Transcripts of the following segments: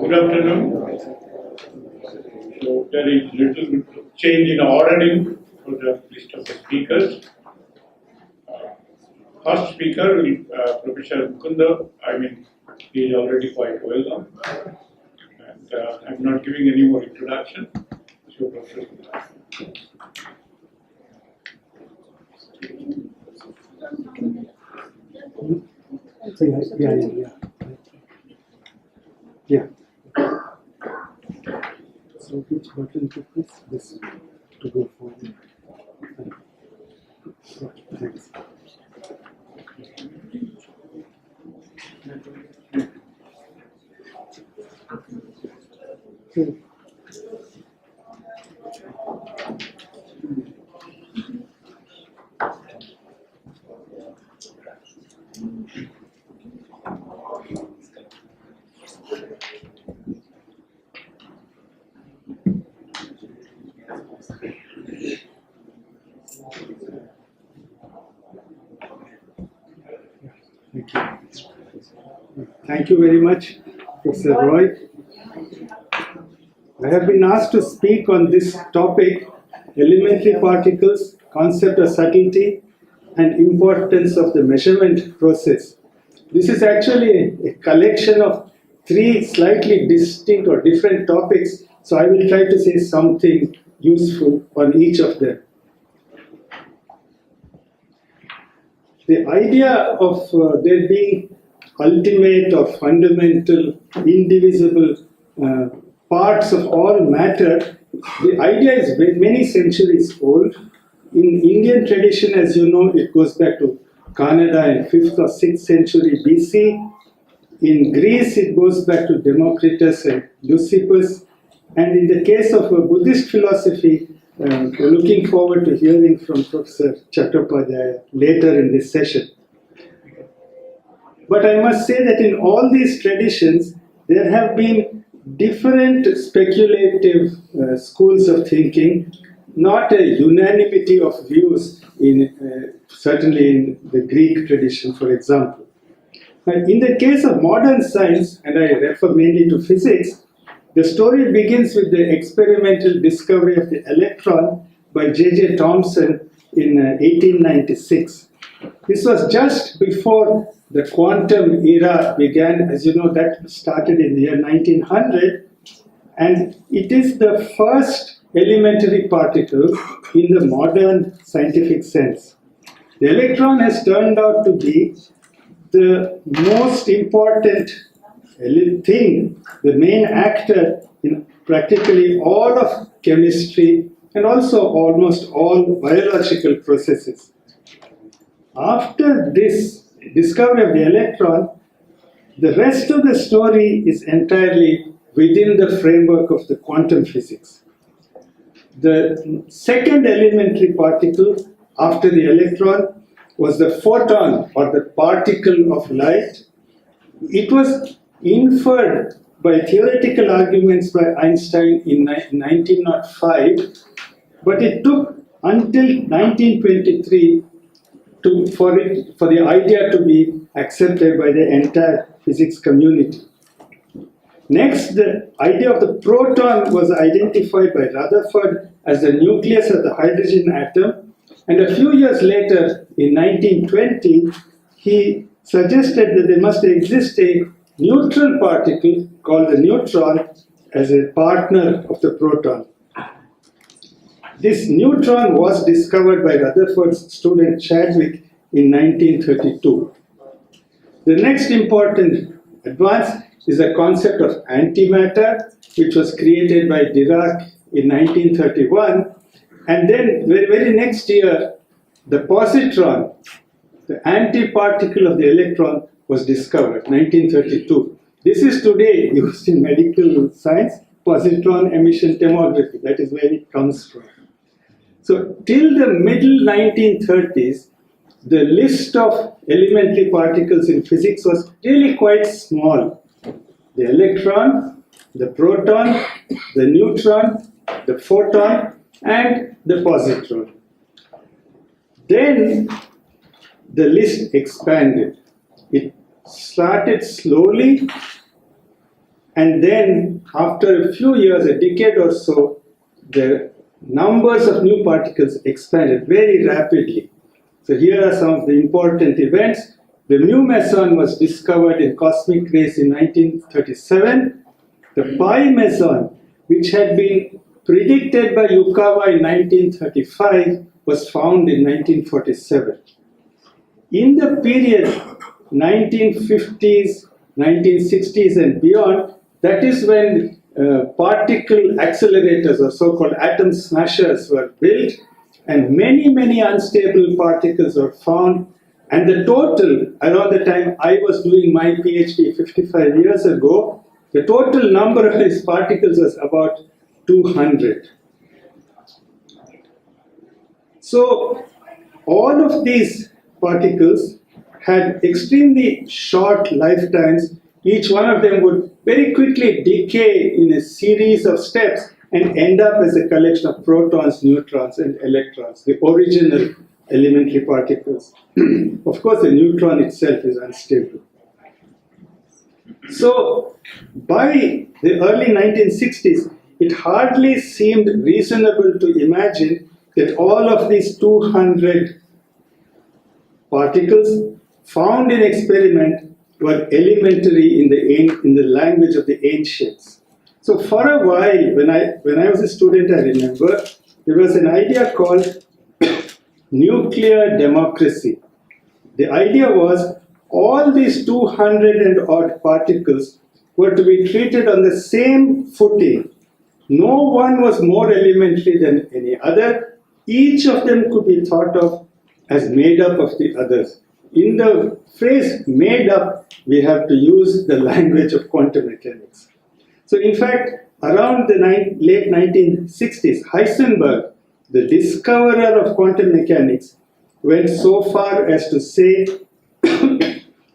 Good afternoon. So there is little bit of change in ordering for the list of the speakers. First speaker will Professor Mukunda. He is already quite well known, and I'm not giving any more introduction. So Professor Mukunda. Yeah. So which button to press? This to go forward. Thanks. Thank you very much, Professor Roy. I have been asked to speak on this topic, elementary particles, concept of subtlety, and importance of the measurement process. This is actually a collection of three slightly distinct or different topics, so I will try to say something useful on each of them. The idea of there being ultimate or fundamental, indivisible parts of all matter, the idea is many centuries old. In Indian tradition, as you know, it goes back to Canada in 5th or 6th century BC. In Greece, it goes back to Democritus and Leucippus. And in the case of Buddhist philosophy, we're looking forward to hearing from Professor Chattopadhyaya later in this session. But I must say that in all these traditions, there have been different speculative schools of thinking, not a unanimity of views, certainly in the Greek tradition, for example. In the case of modern science, and I refer mainly to physics, the story begins with the experimental discovery of the electron by J.J. Thomson in 1896. This was just before the quantum era began. As you know, that started in the year 1900, and it is the first elementary particle in the modern scientific sense. The electron has turned out to be the most important thing, the main actor in practically all of chemistry and also almost all biological processes. After this discovery of the electron, the rest of the story is entirely within the framework of the quantum physics. The second elementary particle after the electron was the photon, or the particle of light. It was inferred by theoretical arguments by Einstein in 1905, but it took until 1923 for the idea to be accepted by the entire physics community. Next, the idea of the proton was identified by Rutherford as the nucleus of the hydrogen atom, and a few years later, in 1920, he suggested that there must exist a neutral particle called the neutron as a partner of the proton. This neutron was discovered by Rutherford's student Chadwick in 1932. The next important advance is the concept of antimatter, which was created by Dirac in 1931. And then, very next year, the positron, the antiparticle of the electron, was discovered, 1932. This is today used in medical science, positron emission tomography. That is where it comes from. So, till the middle 1930s, the list of elementary particles in physics was really quite small. The electron, the proton, the neutron, the photon, and the positron. Then the list expanded. It started slowly, And then after a few years, a decade or so, the numbers of new particles expanded very rapidly. So here are some of the important events. The mu meson was discovered in cosmic rays in 1937. The pi meson, which had been predicted by Yukawa in 1935, was found in 1947. In the period 1950s, 1960s and beyond, that is when particle accelerators or so-called atom smashers were built, and many, many unstable particles were found. And the total, around the time I was doing my PhD 55 years ago, the total number of these particles was about 200. So all of these particles had extremely short lifetimes. Each one of them would very quickly decay in a series of steps and end up as a collection of protons, neutrons, and electrons, the original elementary particles. Of course, the neutron itself is unstable. So, by the early 1960s, it hardly seemed reasonable to imagine that all of these 200 particles found in experiment were elementary in the language of the ancients. So for a while, when I was a student, I remember, there was an idea called nuclear democracy. The idea was all these 200 and odd particles were to be treated on the same footing. No one was more elementary than any other. Each of them could be thought of as made up of the others. In the phrase made up, we have to use the language of quantum mechanics. So in fact, around the late 1960s, Heisenberg, the discoverer of quantum mechanics, went so far as to say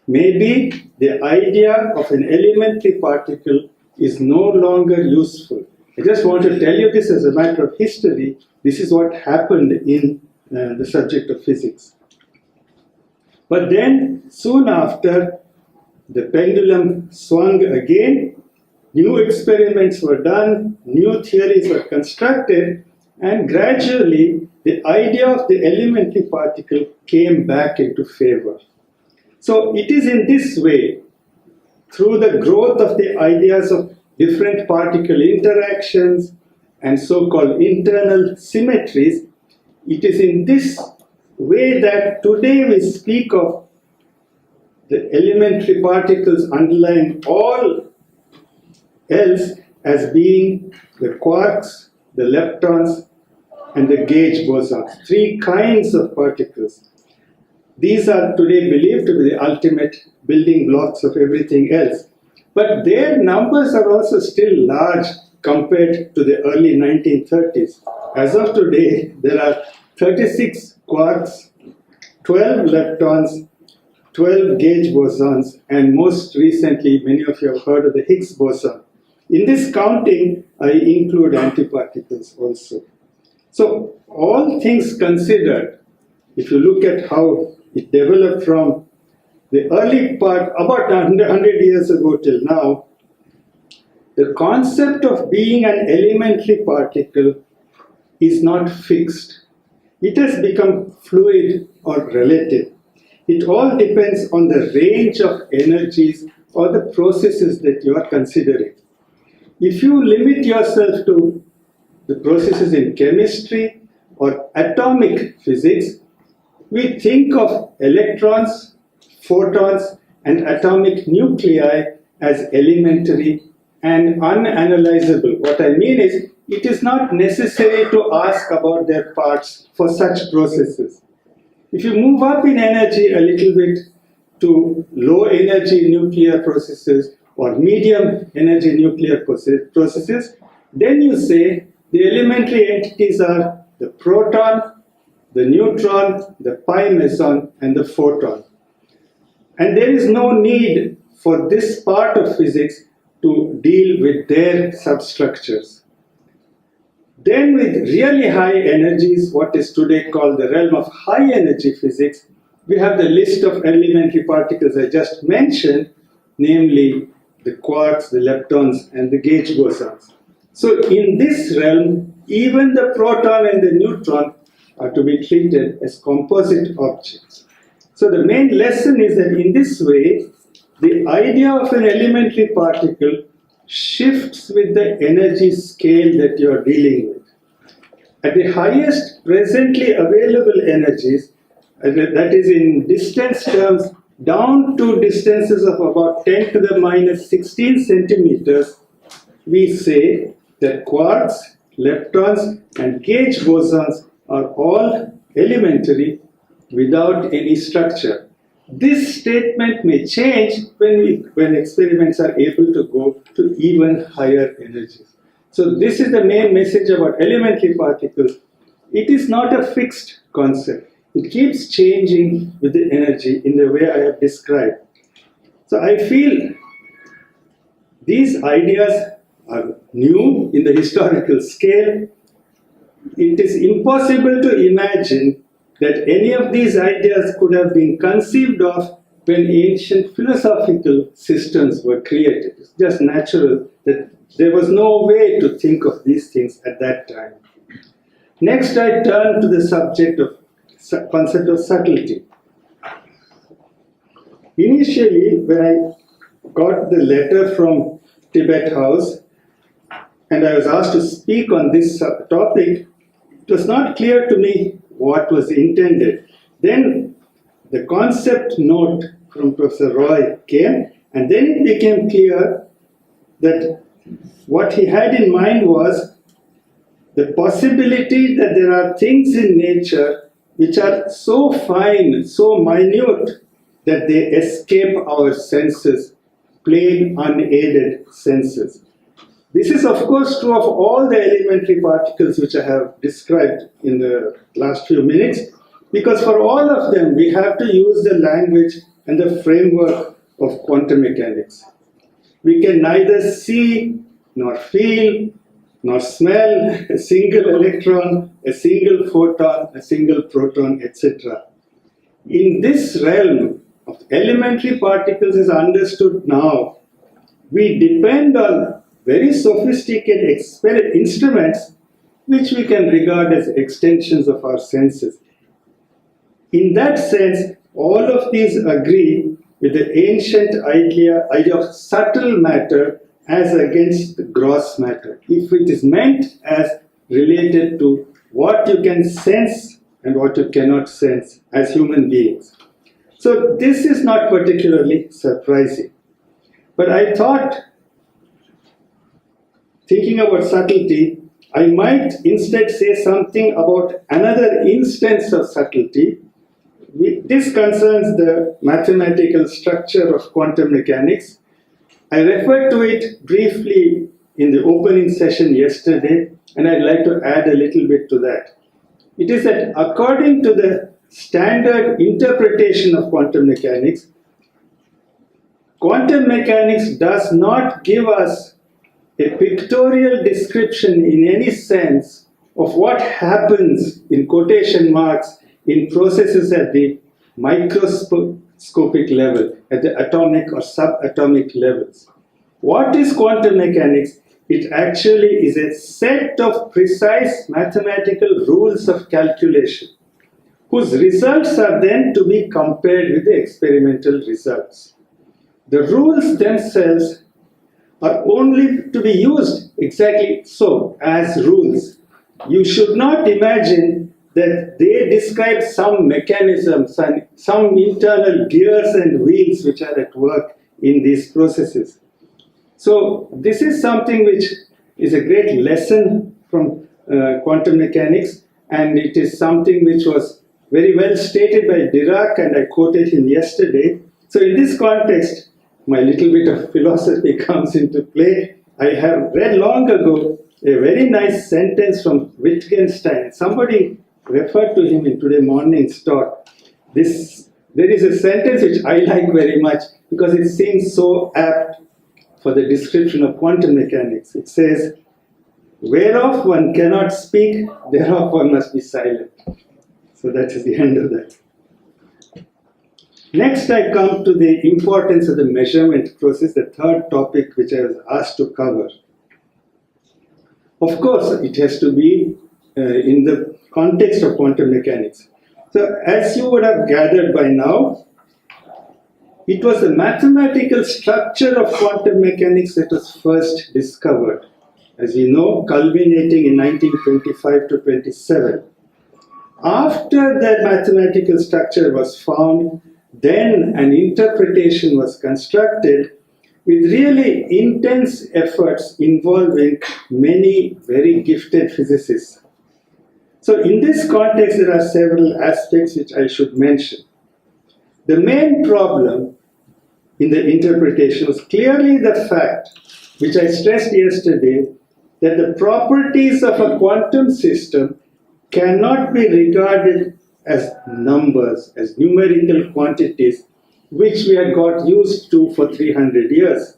maybe the idea of an elementary particle is no longer useful. I just want to tell you this as a matter of history. This is what happened in the subject of physics. But then, soon after, the pendulum swung again, new experiments were done, new theories were constructed, and gradually the idea of the elementary particle came back into favor. So it is in this way, through the growth of the ideas of different particle interactions and so-called internal symmetries, it is in this way that today we speak of the elementary particles underlying all else as being the quarks, the leptons, and the gauge bosons. Three kinds of particles. These are today believed to be the ultimate building blocks of everything else. But their numbers are also still large compared to the early 1930s. As of today, there are 36 quarks, 12 leptons, 12 gauge bosons, and most recently, many of you have heard of the Higgs boson. In this counting, I include antiparticles also. So, all things considered, if you look at how it developed from the early part, about 100 years ago till now, the concept of being an elementary particle is not fixed. It has become fluid or relative. It all depends on the range of energies or the processes that you are considering. If you limit yourself to the processes in chemistry or atomic physics, we think of electrons, photons, and atomic nuclei as elementary and unanalyzable. What I mean is, it is not necessary to ask about their parts for such processes. If you move up in energy a little bit to low energy nuclear processes or medium energy nuclear processes, then you say the elementary entities are the proton, the neutron, the pi meson, and the photon. And there is no need for this part of physics to deal with their substructures. Then with really high energies, what is today called the realm of high energy physics, we have the list of elementary particles I just mentioned, namely the quarks, the leptons, and the gauge bosons. So in this realm, even the proton and the neutron are to be treated as composite objects. So the main lesson is that in this way, the idea of an elementary particle shifts with the energy scale that you are dealing with. At the highest presently available energies, that is in distance terms, down to distances of about 10 to the minus 16 centimeters, we say that quarks, leptons, and gauge bosons are all elementary without any structure. This statement may change when experiments are able to go to even higher energies. So this is the main message about elementary particles. It is not a fixed concept. It keeps changing with the energy in the way I have described. So I feel these ideas are new in the historical scale. It is impossible to imagine that any of these ideas could have been conceived of when ancient philosophical systems were created. It's just natural that there was no way to think of these things at that time. Next, I turn to the subject of concept of subtlety. Initially, when I got the letter from Tibet House and I was asked to speak on this topic, it was not clear to me what was intended. Then the concept note from Professor Roy came, and then it became clear that what he had in mind was the possibility that there are things in nature which are so fine, so minute, that they escape our senses, plain unaided senses. This is of course true of all the elementary particles which I have described in the last few minutes, because for all of them we have to use the language and the framework of quantum mechanics. We can neither see, nor feel, nor smell a single electron, a single photon, a single proton, etc. In this realm of elementary particles as understood now, we depend on very sophisticated instruments which we can regard as extensions of our senses. In that sense, all of these agree with the ancient idea of subtle matter as against the gross matter, if it is meant as related to what you can sense and what you cannot sense as human beings. So this is not particularly surprising. But I thought, thinking about subtlety, I might instead say something about another instance of subtlety. This concerns the mathematical structure of quantum mechanics. I referred to it briefly in the opening session yesterday, and I'd like to add a little bit to that. It is that according to the standard interpretation of quantum mechanics does not give us a pictorial description in any sense of what happens, in quotation marks, in processes at the microscopic level, at the atomic or subatomic levels. What is quantum mechanics? It actually is a set of precise mathematical rules of calculation, whose results are then to be compared with the experimental results. The rules themselves are only to be used exactly so, as rules. You should not imagine that they describe some mechanism, some internal gears and wheels which are at work in these processes. So this is something which is a great lesson from quantum mechanics, and it is something which was very well stated by Dirac, and I quoted him yesterday. So in this context, my little bit of philosophy comes into play. I have read long ago a very nice sentence from Wittgenstein. Somebody referred to him in today morning's talk. There is a sentence which I like very much because it seems so apt for the description of quantum mechanics. It says, "Whereof one cannot speak, thereof one must be silent." So that is the end of that. Next, I come to the importance of the measurement process, the third topic which I was asked to cover. Of course, it has to be in the context of quantum mechanics. So, as you would have gathered by now, it was the mathematical structure of quantum mechanics that was first discovered, as we know, culminating in 1925 to 27. After that mathematical structure was found, then an interpretation was constructed with really intense efforts involving many very gifted physicists. So in this context, there are several aspects which I should mention. The main problem in the interpretation was clearly the fact, which I stressed yesterday, that the properties of a quantum system cannot be regarded as numbers, as numerical quantities, which we had got used to for 300 years.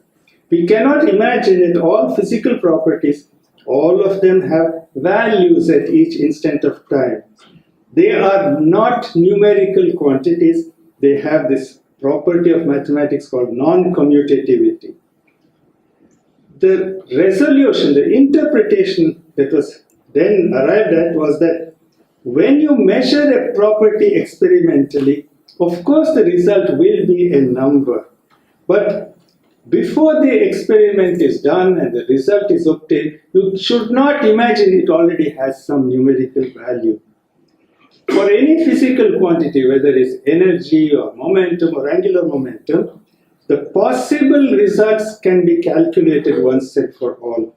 We cannot imagine that all physical properties, all of them have values at each instant of time. They are not numerical quantities. They have this property of mathematics called non-commutativity. The resolution, the interpretation that was then arrived at was that when you measure a property experimentally, of course the result will be a number. But before the experiment is done and the result is obtained, you should not imagine it already has some numerical value. For any physical quantity, whether it's energy or momentum or angular momentum, the possible results can be calculated once and for all.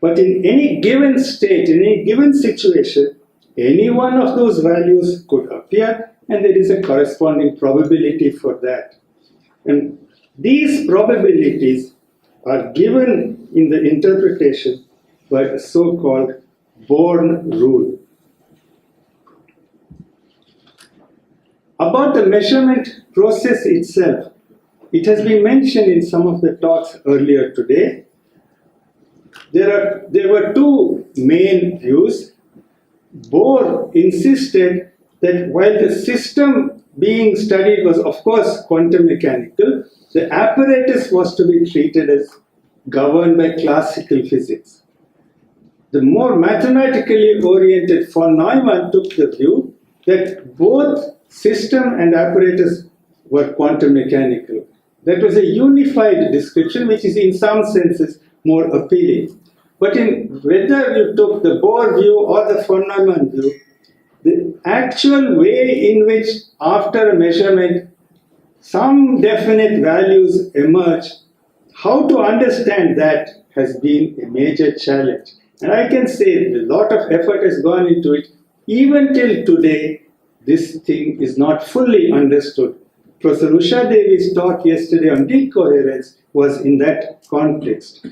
But in any given state, in any given situation, any one of those values could appear, and there is a corresponding probability for that. And these probabilities are given in the interpretation by the so-called Born rule. About the measurement process itself, it has been mentioned in some of the talks earlier today. There were two main views. Bohr insisted that while the system being studied was of course quantum mechanical, the apparatus was to be treated as governed by classical physics. The more mathematically oriented von Neumann took the view that both system and apparatus were quantum mechanical. That was a unified description, which is in some senses more appealing. But in whether you took the Bohr view or the von Neumann view, the actual way in which after a measurement some definite values emerge, how to understand that has been a major challenge. And I can say a lot of effort has gone into it. Even till today, this thing is not fully understood. Professor Usha Devi's talk yesterday on decoherence was in that context.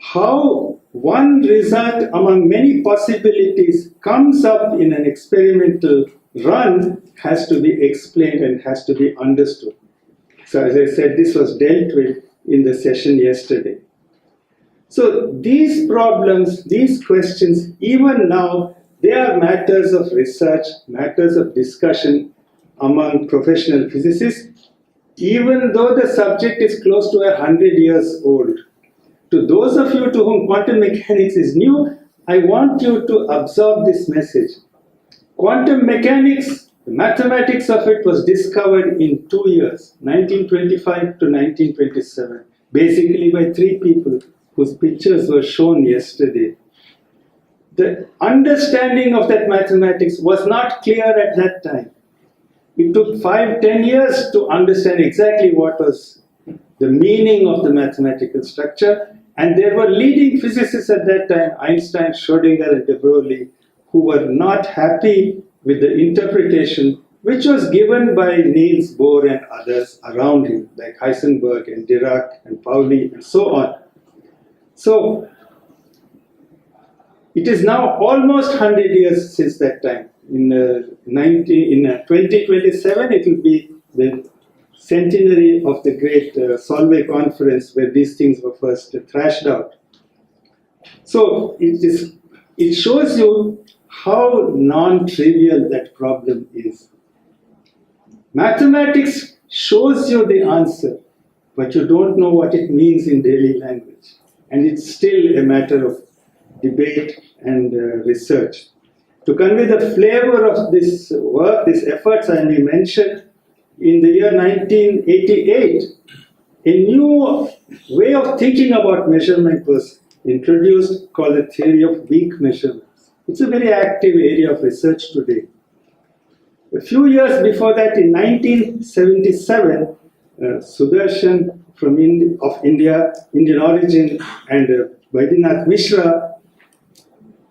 How one result among many possibilities comes up in an experimental run has to be explained and has to be understood. So as I said, this was dealt with in the session yesterday. So these problems, these questions, even now, they are matters of research, matters of discussion among professional physicists, even though the subject is close to 100 years old. To those of you to whom quantum mechanics is new, I want you to absorb this message. Quantum mechanics, the mathematics of it was discovered in 2 years, 1925 to 1927, basically by 3 people whose pictures were shown yesterday. The understanding of that mathematics was not clear at that time. It took 5-10 years to understand exactly what was the meaning of the mathematical structure, and there were leading physicists at that time, Einstein, Schrödinger, and de Broglie, who were not happy with the interpretation which was given by Niels Bohr and others around him, like Heisenberg and Dirac and Pauli and so on. So, it is now almost 100 years since that time. In 2027, it will be the centenary of the great Solvay conference where these things were first thrashed out. So it shows you how non-trivial that problem is. Mathematics shows you the answer, but you don't know what it means in daily language. And it's still a matter of debate and research. To convey the flavor of this work, these efforts, I may mention, in the year 1988, a new way of thinking about measurement was introduced called the theory of weak measurements. It's a very active area of research today. A few years before that, in 1977, Sudarshan of India, Indian origin, and Vaidinath Mishra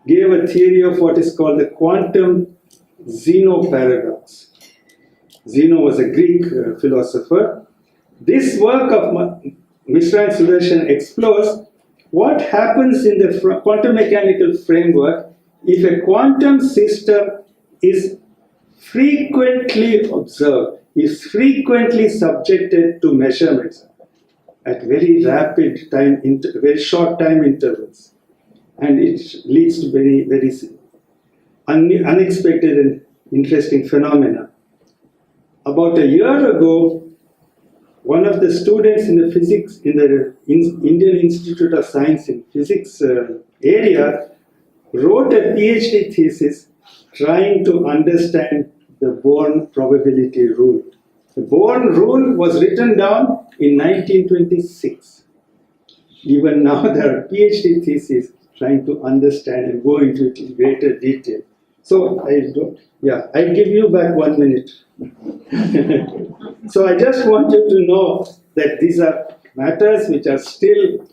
gave a theory of what is called the quantum Zeno paradox. Zeno was a Greek philosopher. This work of Mishra and Sudarshan explores what happens in the quantum mechanical framework if a quantum system is frequently observed, is frequently subjected to measurements at very rapid time, very short time intervals. And it leads to very, very unexpected and interesting phenomena. About a year ago, one of the students in the physics, in the Indian Institute of Science in Physics area, wrote a PhD thesis trying to understand the Born probability rule. The Born rule was written down in 1926. Even now there are PhD theses trying to understand and go into it in greater detail. So I'll give you back 1 minute. So I just want you to know that these are matters which are still,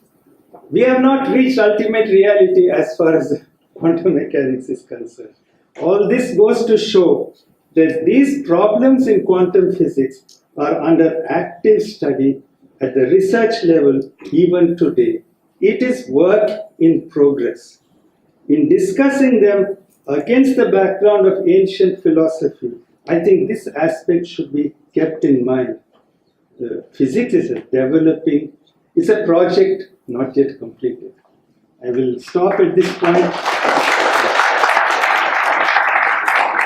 we have not reached ultimate reality as far as quantum mechanics is concerned. All this goes to show that these problems in quantum physics are under active study at the research level even today. It is work in progress. In discussing them against the background of ancient philosophy, I think this aspect should be kept in mind. Physics is it's a project not yet completed. I will stop at this point.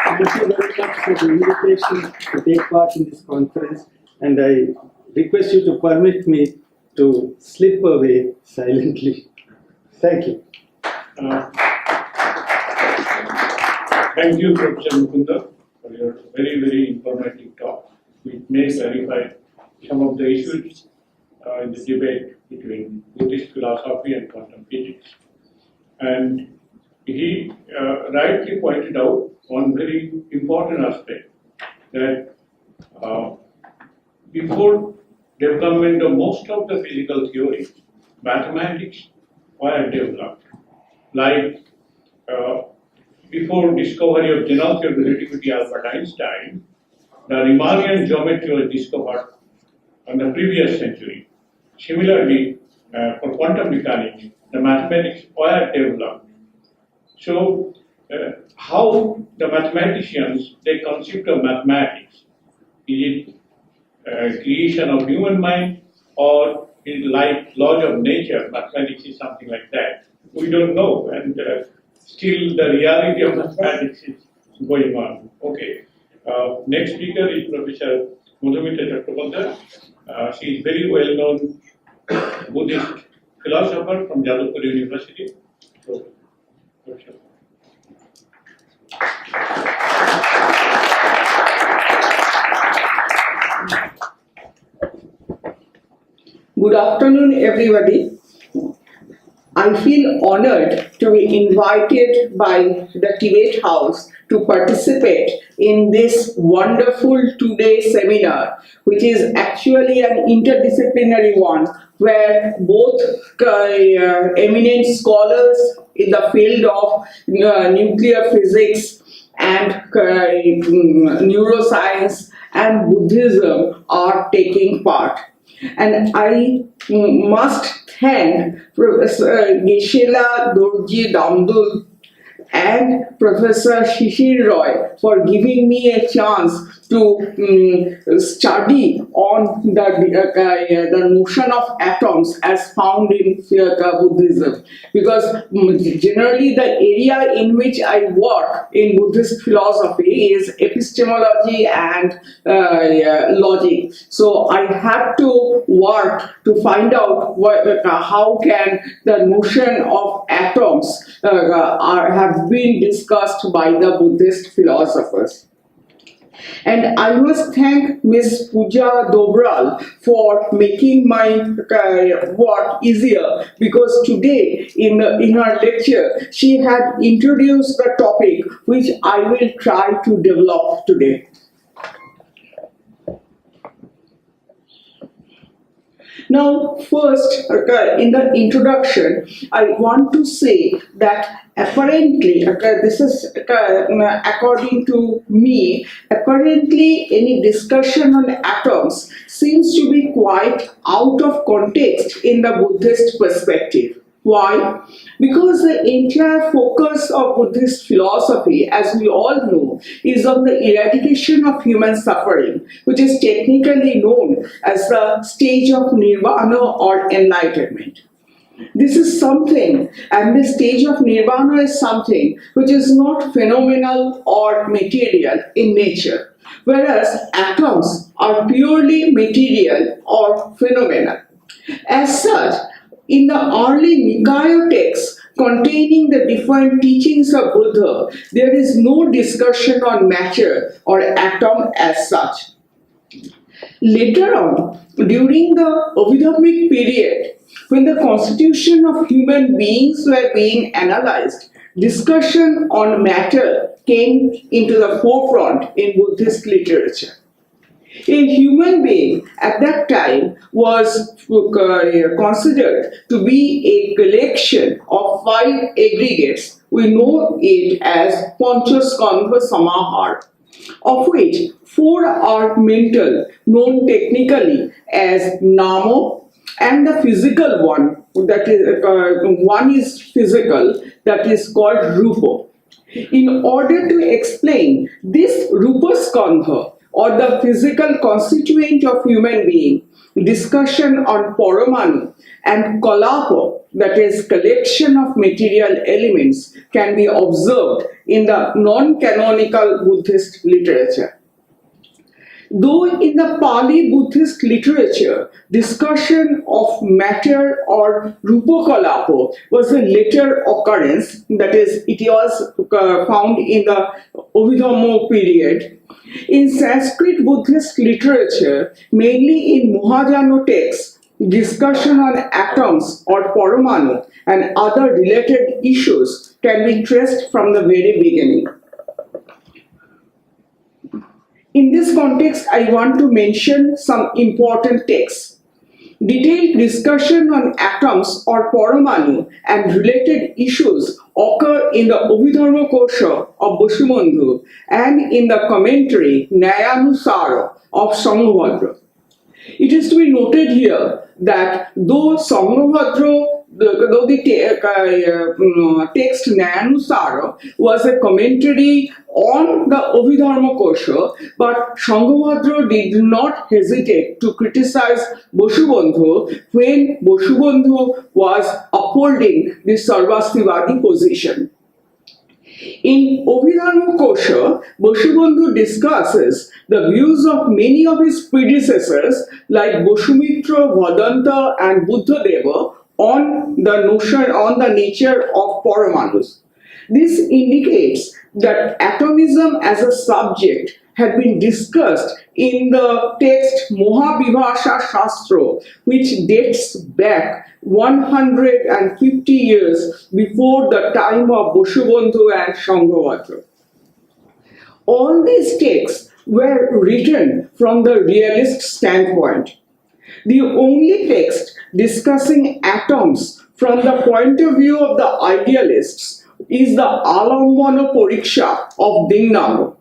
Thank you very much for the invitation to take part in this conference, and I request you to permit me to slip away silently. Thank you. Thank you, Professor Mukunda, for your very, very informative talk, which may clarify some of the issues in the debate between Buddhist philosophy and quantum physics. And he rightly pointed out one very important aspect, that before development of most of the physical theories, mathematics were developed. Like before discovery of general theory of relativity, Albert Einstein, the Riemannian geometry was discovered in the previous century. Similarly, for quantum mechanics, the mathematics were developed. So, how the mathematicians, they conceived of mathematics? Is it creation of human mind, or is it like laws of nature? Mathematics is something like that. We don't know, and still the reality of mathematics is going on. Okay. Next speaker is Professor Madhumita Chattopadhyay. She is very well known Buddhist philosopher from Jadavpur University. So, Professor. Good afternoon, everybody. I feel honored to be invited by the Tibet House to participate in this wonderful two-day seminar, which is actually an interdisciplinary one, where both eminent scholars in the field of nuclear physics and neuroscience and Buddhism are taking part. And I must thank Professor Gisela Dorji Damdul and Professor Shishir Roy for giving me a chance to study on the notion of atoms as found in Buddhism. Because generally the area in which I work in Buddhist philosophy is epistemology and logic. So I had to work to find out how can the notion of atoms have been discussed by the Buddhist philosophers. And I must thank Ms. Pooja Dobral for making my work easier, because today in her lecture she had introduced the topic which I will try to develop today. Now, first, in the introduction, I want to say that apparently, this is according to me, apparently any discussion on atoms seems to be quite out of context in the Buddhist perspective. Why? Because the entire focus of Buddhist philosophy, as we all know, is on the eradication of human suffering, which is technically known as the stage of nirvana or enlightenment. This is something, and the stage of nirvana is something which is not phenomenal or material in nature, whereas atoms are purely material or phenomenal. As such, in the early Nikaya texts containing the different teachings of Buddha, there is no discussion on matter or atom as such. Later on, during the Abhidharmic period, when the constitution of human beings were being analyzed, discussion on matter came into the forefront in Buddhist literature. A human being at that time was considered to be a collection of 5 aggregates. We know it as Panchaskandha Samahar, of which 4 are mental, known technically as Nama, and the physical one, that is one is physical, that is called Rupa. In order to explain this Rupa Skandha, or the physical constituent of human being, discussion on Paramanu and Kalapa, that is collection of material elements, can be observed in the non-canonical Buddhist literature. Though in the Pali Buddhist literature, discussion of matter or Rupa Kalapa was a later occurrence, that is, it was found in the Abhidhamma period. In Sanskrit Buddhist literature, mainly in Mahayana texts, discussion on atoms or Paramanu and other related issues can be traced from the very beginning. In this context, I want to mention some important texts. Detailed discussion on atoms or Paramanu and related issues occur in the Abhidharma Kosha of Vasubandhu and in the commentary Nyayanusara of Sanghabhadra. It is to be noted here that though the text Nyayanusara was a commentary on the Abhidharma Kosha, but Sanghabhadra did not hesitate to criticize Vasubandhu when Vasubandhu was upholding the Sarvastivadi position. In Abhidharma Kosha, Vasubandhu discusses the views of many of his predecessors like Vasumitra, Vedanta and Buddhadeva on the nature of Paramanus. This indicates that atomism as a subject had been discussed in the text Mahavibhasha Shastra, which dates back 150 years before the time of Vasubandhu and Sanghabhadra. All these texts were written from the realist standpoint. The only text discussing atoms from the point of view of the idealists is the Alambana Pariksha of Dingnam.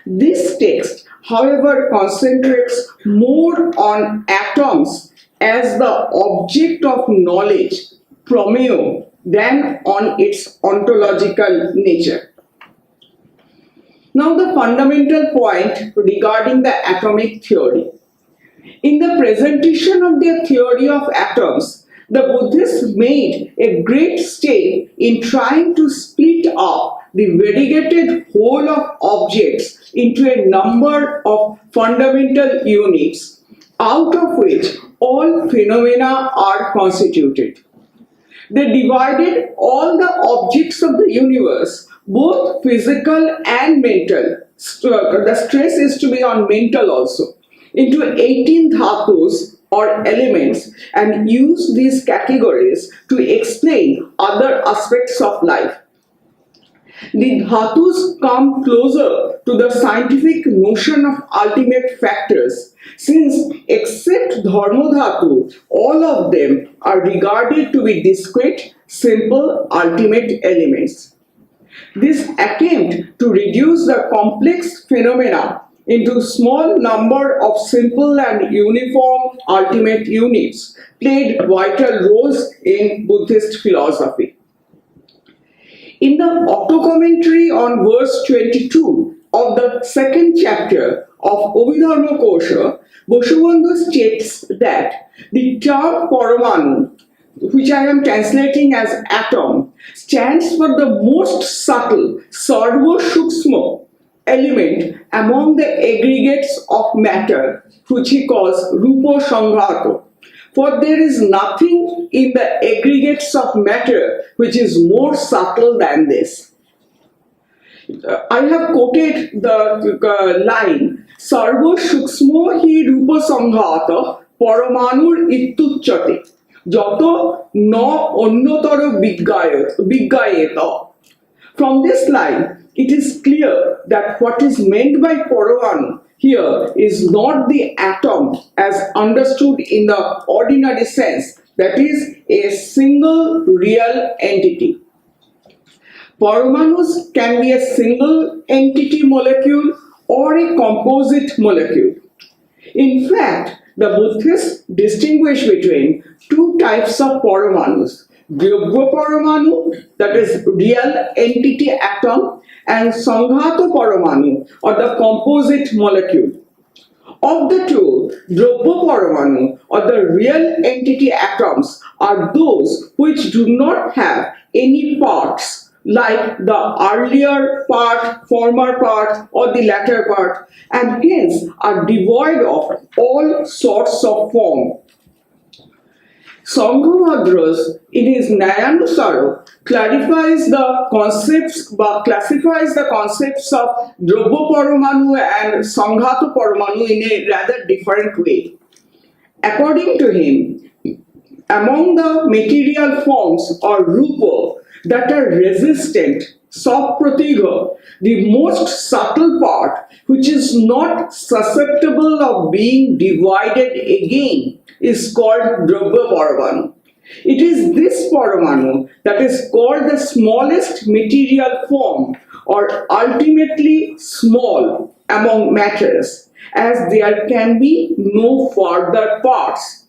This text, however, concentrates more on atoms as the object of knowledge, prameo, than on its ontological nature. Now the fundamental point regarding the atomic theory. In the presentation of their theory of atoms, the Buddhists made a great step in trying to split up the variegated whole of objects into a number of fundamental units, out of which all phenomena are constituted. They divided all the objects of the universe, both physical and mental, the stress is to be on mental also, into 18 dhatus or elements, and use these categories to explain other aspects of life. The dhatus come closer to the scientific notion of ultimate factors, since except dharma dhatu, all of them are regarded to be discrete, simple, ultimate elements. This attempt to reduce the complex phenomena into small number of simple and uniform ultimate units played vital roles in Buddhist philosophy. In the auto-commentary on verse 22 of the second chapter of Abhidharma Kosha, Bosubandhu states that the term Paramanu, which I am translating as atom, stands for the most subtle Sarva Shuksma element among the aggregates of matter, which he calls Rupa Sanghata. For there is nothing in the aggregates of matter which is more subtle than this. I have quoted the line, Sarva Shuksmo hi Rupa Sanghata Paramanur Ittuchate Jato no Onnotara Viggayeta. From this line, it is clear that what is meant by Paramanu here is not the atom as understood in the ordinary sense, that is, a single real entity. Paramanus can be a single entity molecule or a composite molecule. In fact, the Buddhists distinguish between two types of Paramanus: Drabya Paramanu, that is real entity atom, and Sanghata Paramanu, or the composite molecule. Of the two, Drabya Paramanu, or the real entity atoms, are those which do not have any parts, like the earlier part, former part, or the latter part, and hence are devoid of all sorts of form. Sanghamadras, in his Nyanusara, classifies the concepts of Drabya Paramanu and Sanghata Paramanu in a rather different way. According to him, among the material forms or rupa that are resistant, sapratiga, the most subtle part, which is not susceptible of being divided again, is called Drabya Paramanu. It is this Paramanu that is called the smallest material form, or ultimately small among matters, as there can be no further parts.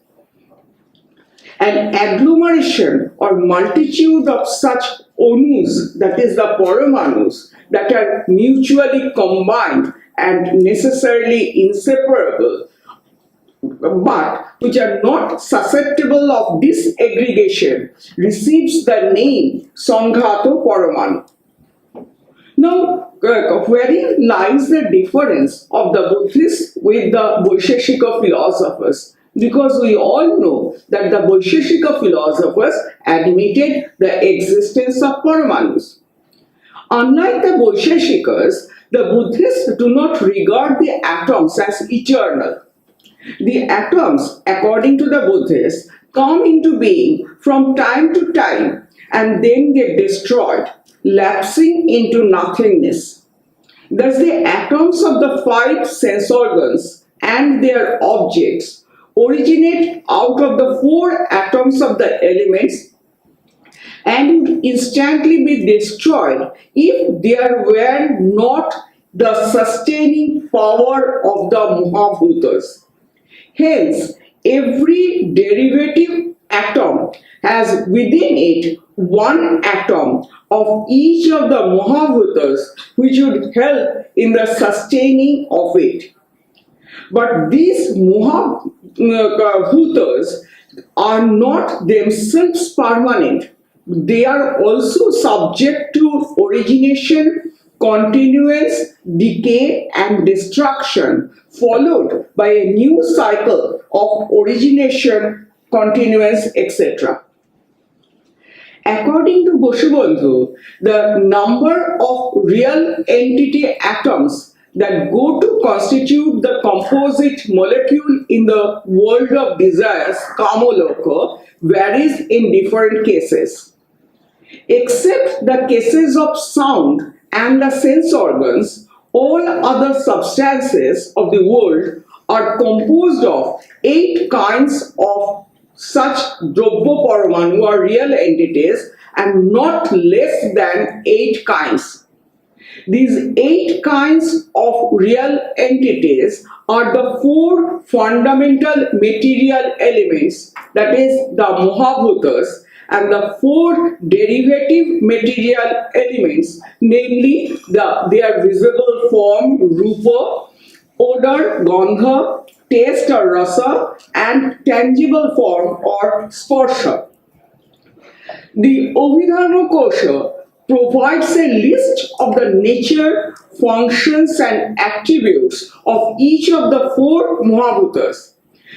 An agglomeration or multitude of such onus, that is the Paramanus, that are mutually combined and necessarily inseparable, but which are not susceptible of disaggregation, receives the name Sanghata Paramanu. Now, wherein lies the difference of the Buddhists with the Vaisheshika philosophers? Because we all know that the Vaisheshika philosophers admitted the existence of Paramanus. Unlike the Vaisheshikas, the Buddhists do not regard the atoms as eternal. The atoms, according to the Buddhists, come into being from time to time and then get destroyed, lapsing into nothingness. Thus, the atoms of the five sense organs and their objects originate out of the four atoms of the elements and would instantly be destroyed if there were not the sustaining power of the Mahabhutas. Hence, every derivative atom has within it one atom of each of the Mahabhutas, which would help in the sustaining of it. But these Mahabhutas are not themselves permanent. They are also subject to origination, continuance, decay, and destruction, followed by a new cycle of origination, continuance, etc. According to Boshubandhu, the number of real entity atoms that go to constitute the composite molecule in the world of desires, Kamaloka, varies in different cases. Except the cases of sound and the sense organs, all other substances of the world are composed of 8 kinds of such Drobya Paramanu or real entities, and not less than 8 kinds. These 8 kinds of real entities are the 4 fundamental material elements, that is the Mahabhutas, and the 4 derivative material elements, namely their visible form, Rupa, odor, Gandha, taste or Rasa, and tangible form or Sparsha. The Abhidharma Kosha provides a list of the nature, functions, and attributes of each of the 4 Mahabhutas.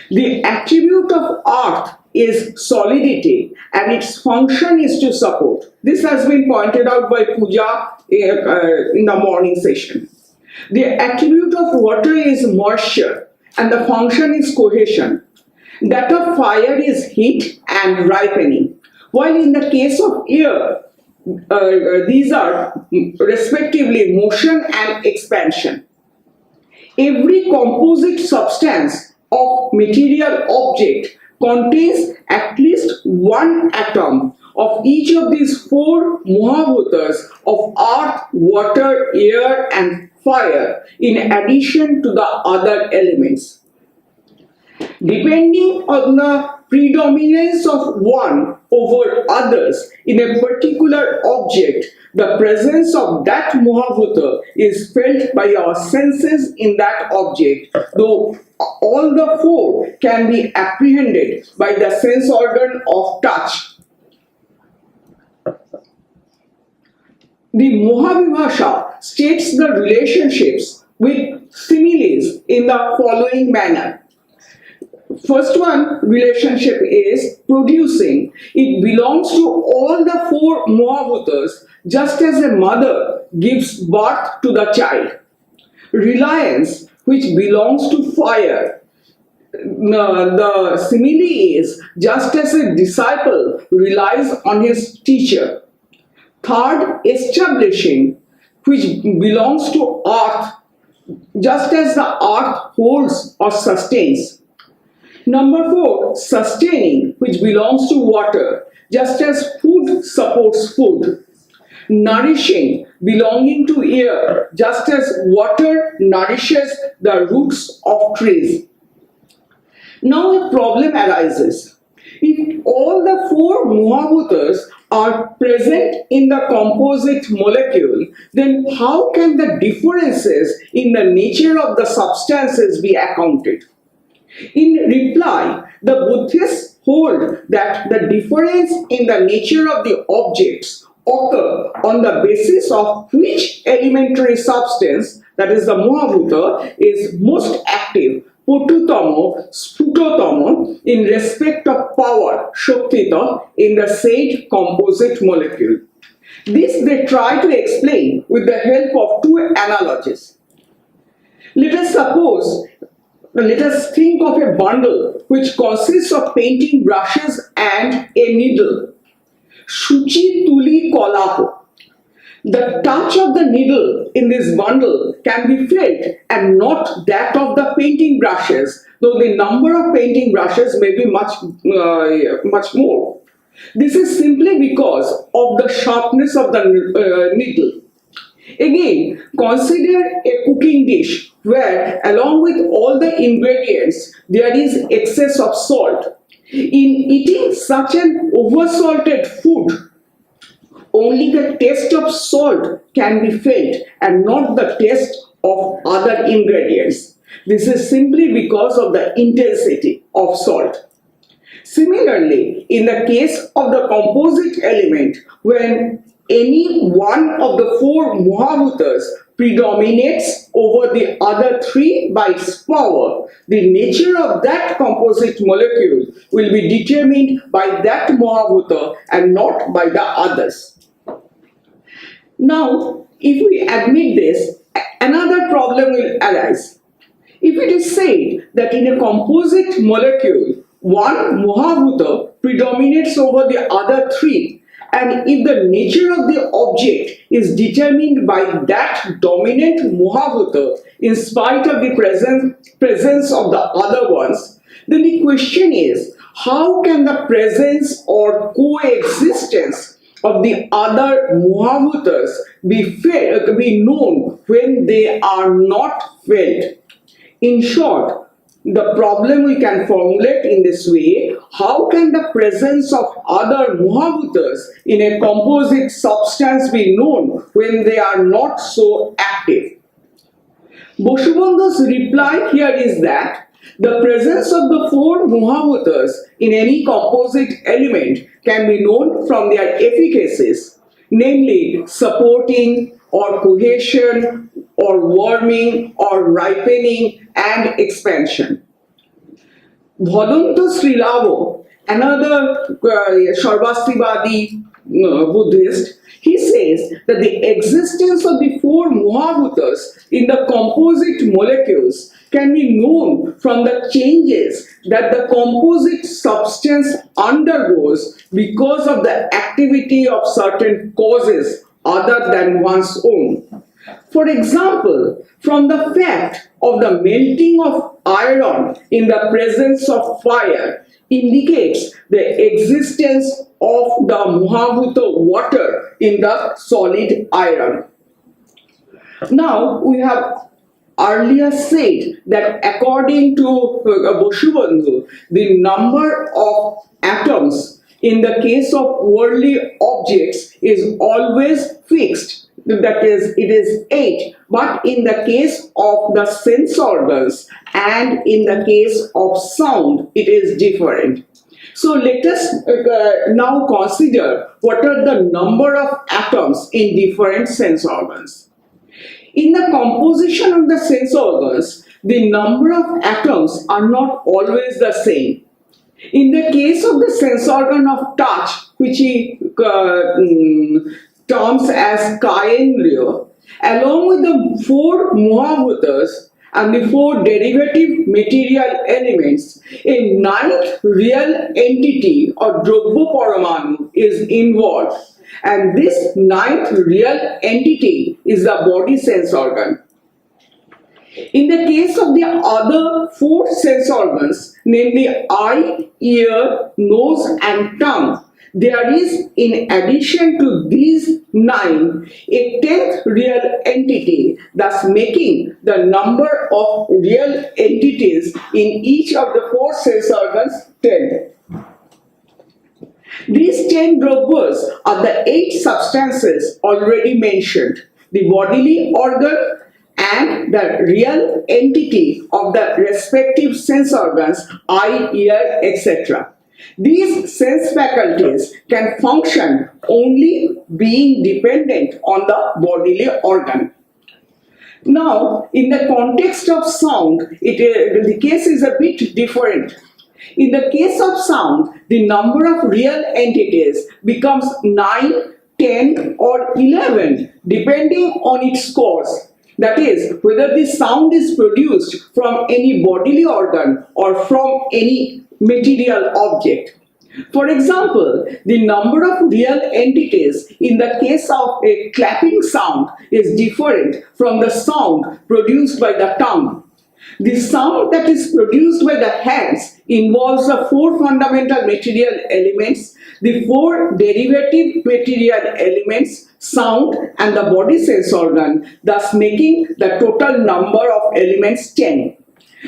The attribute of earth is solidity, and its function is to support. This has been pointed out by Puja in the morning session. The attribute of water is moisture, and the function is cohesion. That of fire is heat and ripening. While in the case of air, these are respectively motion and expansion. Every composite substance of material object contains at least one atom of each of these 4 Mahabhutas of earth, water, air, and fire, in addition to the other elements. Depending on the predominance of one over others in a particular object, the presence of that Mahabhuta is felt by our senses in that object, though all the 4 can be apprehended by the sense organ of touch. The Mahavibhasha states the relationships with similes in the following manner. First one relationship is producing. It belongs to all the 4 Mahabhutas, just as a mother gives birth to the child. Reliance, which belongs to fire. The simile is just as a disciple relies on his teacher. Third, establishing, which belongs to earth, just as the earth holds or sustains. Number 4, sustaining, which belongs to water, just as food supports food. Nourishing, belonging to air, just as water nourishes the roots of trees. Now a problem arises. If all the 4 Mahabhutas are present in the composite molecule, then how can the differences in the nature of the substances be accounted? In reply, the Buddhists hold that the difference in the nature of the objects occur on the basis of which elementary substance, that is the Mahabhuta, is most active, Potutamo, Sputotamo, in respect of power, Shaktita, in the said composite molecule. This they try to explain with the help of 2 analogies. Let us think of a bundle which consists of painting brushes and a needle. Shuchi Tuli Kolaho. The touch of the needle in this bundle can be felt and not that of the painting brushes, though the number of painting brushes may be much more. This is simply because of the sharpness of the needle. Again, consider a cooking dish where, along with all the ingredients, there is excess of salt. In eating such an oversalted food, only the taste of salt can be felt and not the taste of other ingredients. This is simply because of the intensity of salt. Similarly, in the case of the composite element, when any one of the four Mahabhutas predominates over the other three by its power, the nature of that composite molecule will be determined by that Mahabhuta and not by the others. Now, if we admit this, another problem will arise. If it is said that in a composite molecule, one Mahabhuta predominates over the other three, and if the nature of the object is determined by that dominant Mahabhuta in spite of the presence of the other ones, then the question is, how can the presence or coexistence of the other Mahabhutas be known when they are not felt? In short, the problem we can formulate in this way: how can the presence of other Mahabhutas in a composite substance be known when they are not so active? Bosubandhu's reply here is that the presence of the four Mahabhutas in any composite element can be known from their efficacies, namely supporting or cohesion or warming or ripening and expansion. Bhadanta Srilavo, another Sarvastivadi Buddhist, he says that the existence of the four Mahabhutas in the composite molecules can be known from the changes that the composite substance undergoes because of the activity of certain causes other than one's own. For example, from the fact of the melting of iron in the presence of fire indicates the existence of the Mahabhuta water in the solid iron. Now, we have earlier said that according to Bosubandhu, the number of atoms in the case of worldly objects is always fixed. That is, it is 8. But in the case of the sense organs and in the case of sound, it is different. So let us now consider what are the number of atoms in different sense organs. In the composition of the sense organs, the number of atoms are not always the same. In the case of the sense organ of touch, which he terms as Kayendriya, along with the four Mahabhutas and the four derivative material elements, a ninth real entity or Drobya Paramanu is involved, and this ninth real entity is the body sense organ. In the case of the other four sense organs, namely eye, ear, nose and tongue, there is, in addition to these 9, a 10th real entity, thus making the number of real entities in each of the four sense organs 10. These 10 drobyas are the 8 substances already mentioned, the bodily organ and the real entity of the respective sense organs, eye, ear, etc. These sense faculties can function only being dependent on the bodily organ. Now, in the context of sound, the case is a bit different. In the case of sound, the number of real entities becomes 9, 10 or 11 depending on its cause. That is, whether the sound is produced from any bodily organ or from any material object. For example, the number of real entities in the case of a clapping sound is different from the sound produced by the tongue. The sound that is produced by the hands involves the 4 fundamental material elements, the 4 derivative material elements, sound and the body sense organ, thus making the total number of elements 10.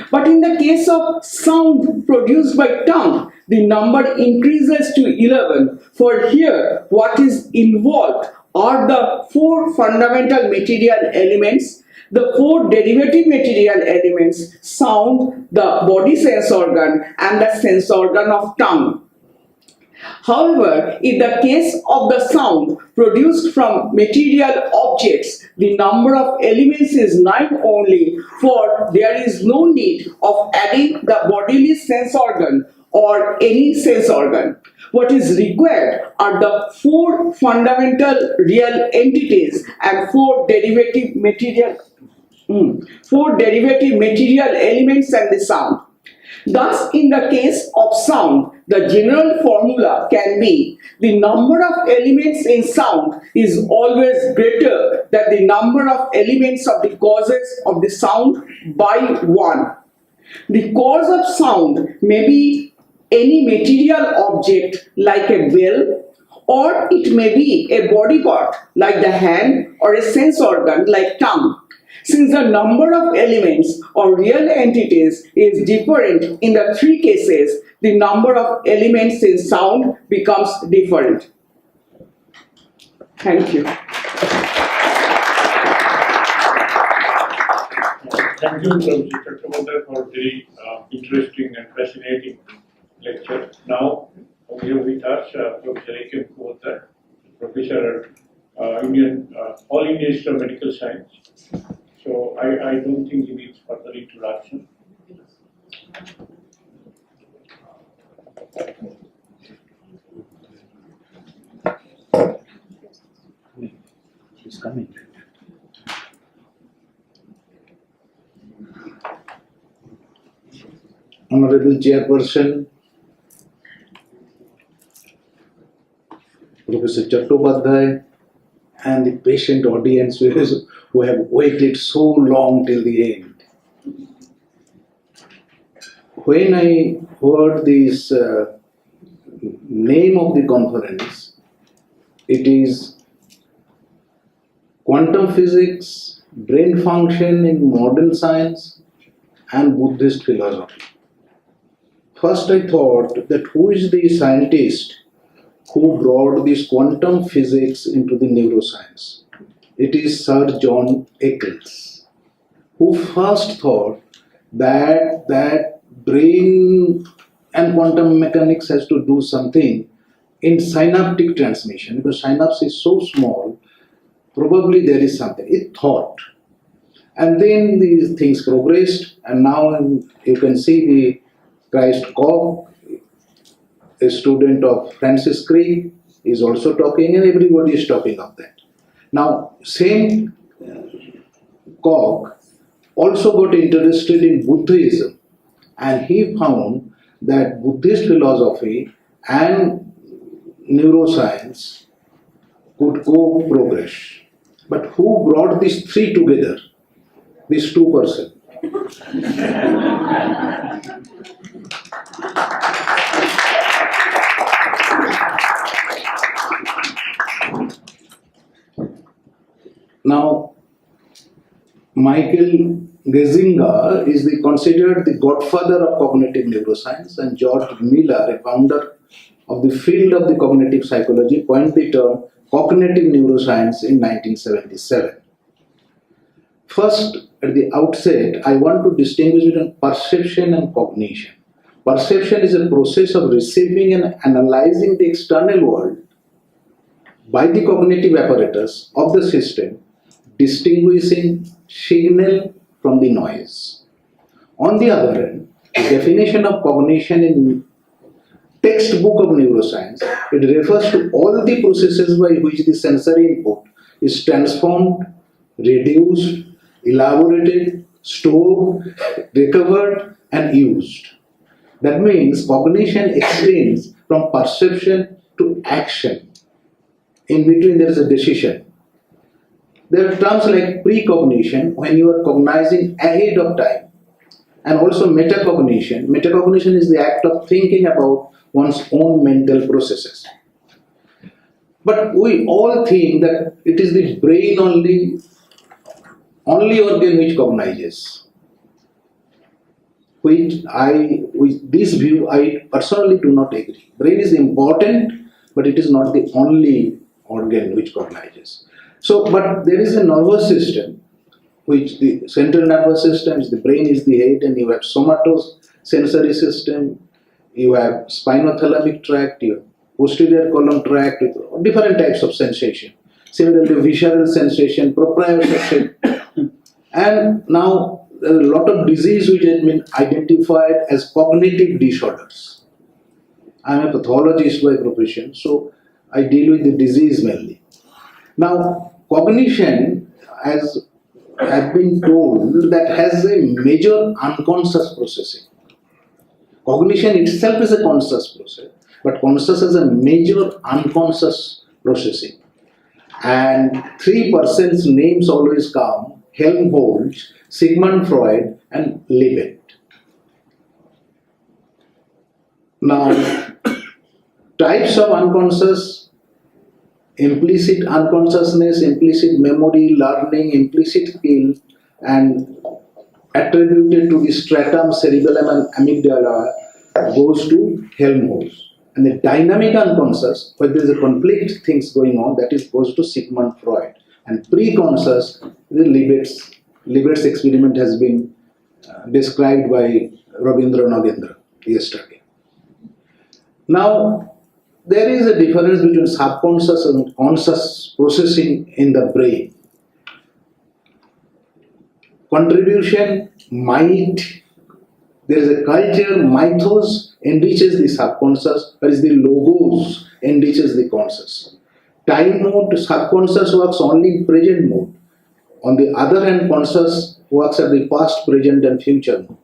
But in the case of sound produced by tongue, the number increases to 11. For here, what is involved are the four fundamental material elements, the four derivative material elements, sound, the body sense organ, and the sense organ of tongue. However, in the case of the sound produced from material objects, the number of elements is 9 only, for there is no need of adding the bodily sense organ or any sense organ. What is required are the four fundamental real entities and four derivative material elements and the sound. Thus, in the case of sound, the general formula can be the number of elements in sound is always greater than the number of elements of the causes of the sound by 1. The cause of sound may be any material object like a bell, or it may be a body part like the hand, or a sense organ like tongue. Since the number of elements or real entities is different in the three cases, the number of elements in sound becomes different. Thank you. Thank you, Professor Chakravarti, for very interesting and fascinating lecture. Now, we have with us Professor A.K. Chakravarti, Professor All India Institute of Medical Science. So I don't think he needs further introduction. He's coming. Honorable Chairperson, Professor Chattopadhyay, and the patient audience who have waited so long till the end. When I heard this name of the conference, it is Quantum Physics, Brain Function in Modern Science and Buddhist Philosophy. First I thought that who is the scientist who brought this quantum physics into the neuroscience? It is Sir John Eccles, who first thought that brain and quantum mechanics has to do something in synaptic transmission, because synapse is so small, probably there is something. It thought. And then these things progressed, and now you can see the Christ Koch, a student of Francis Crick, is also talking, and everybody is talking of that. Now, same Koch also got interested in Buddhism, and he found that Buddhist philosophy and neuroscience could co-progress. But who brought these three together? These two persons. Now, Michael Geisinger is considered the godfather of cognitive neuroscience, and George Miller, a founder of the field of the cognitive psychology, coined the term cognitive neuroscience in 1977. First, at the outset, I want to distinguish between perception and cognition. Perception is a process of receiving and analyzing the external world by the cognitive apparatus of the system, distinguishing signal from the noise. On the other hand, the definition of cognition in textbook of neuroscience, it refers to all the processes by which the sensory input is transformed, reduced, elaborated, stored, recovered, and used. That means cognition extends from perception to action. In between there is a decision. There are terms like precognition, when you are cognizing ahead of time, and also metacognition. Metacognition is the act of thinking about one's own mental processes. But we all think that it is the brain only organ which cognizes. with this view, I personally do not agree. Brain is important, but it is not the only organ which cognizes. So, but there is a nervous system, which the central nervous system is the brain is the head, and you have somatosensory system, you have spinothalamic tract, you have posterior column tract with different types of sensation. Similarly, visceral sensation, proprioception, and now there are a lot of disease which has been identified as cognitive disorders. I am a pathologist by profession, so I deal with the disease mainly. Now, cognition, as I've been told, that has a major unconscious processing. Cognition itself is a conscious process, but conscious is a major unconscious processing. And three persons' names always come: Helmholtz, Sigmund Freud, and Libet. Now, types of unconscious: implicit unconsciousness, implicit memory, learning, implicit skill, and attributed to the stratum, cerebellum, and amygdala goes to Helmholtz. And the dynamic unconscious, where there is a conflict things going on, that is goes to Sigmund Freud. And pre-conscious, the Libet's experiment has been described by Rabindra Nagendra yesterday. Now, there is a difference between subconscious and conscious processing in the brain. Contribution, might, there is a culture, mythos enriches the subconscious, whereas the logos enriches the conscious. Time mode, subconscious works only in present mode. On the other hand, conscious works at the past, present, and future mode.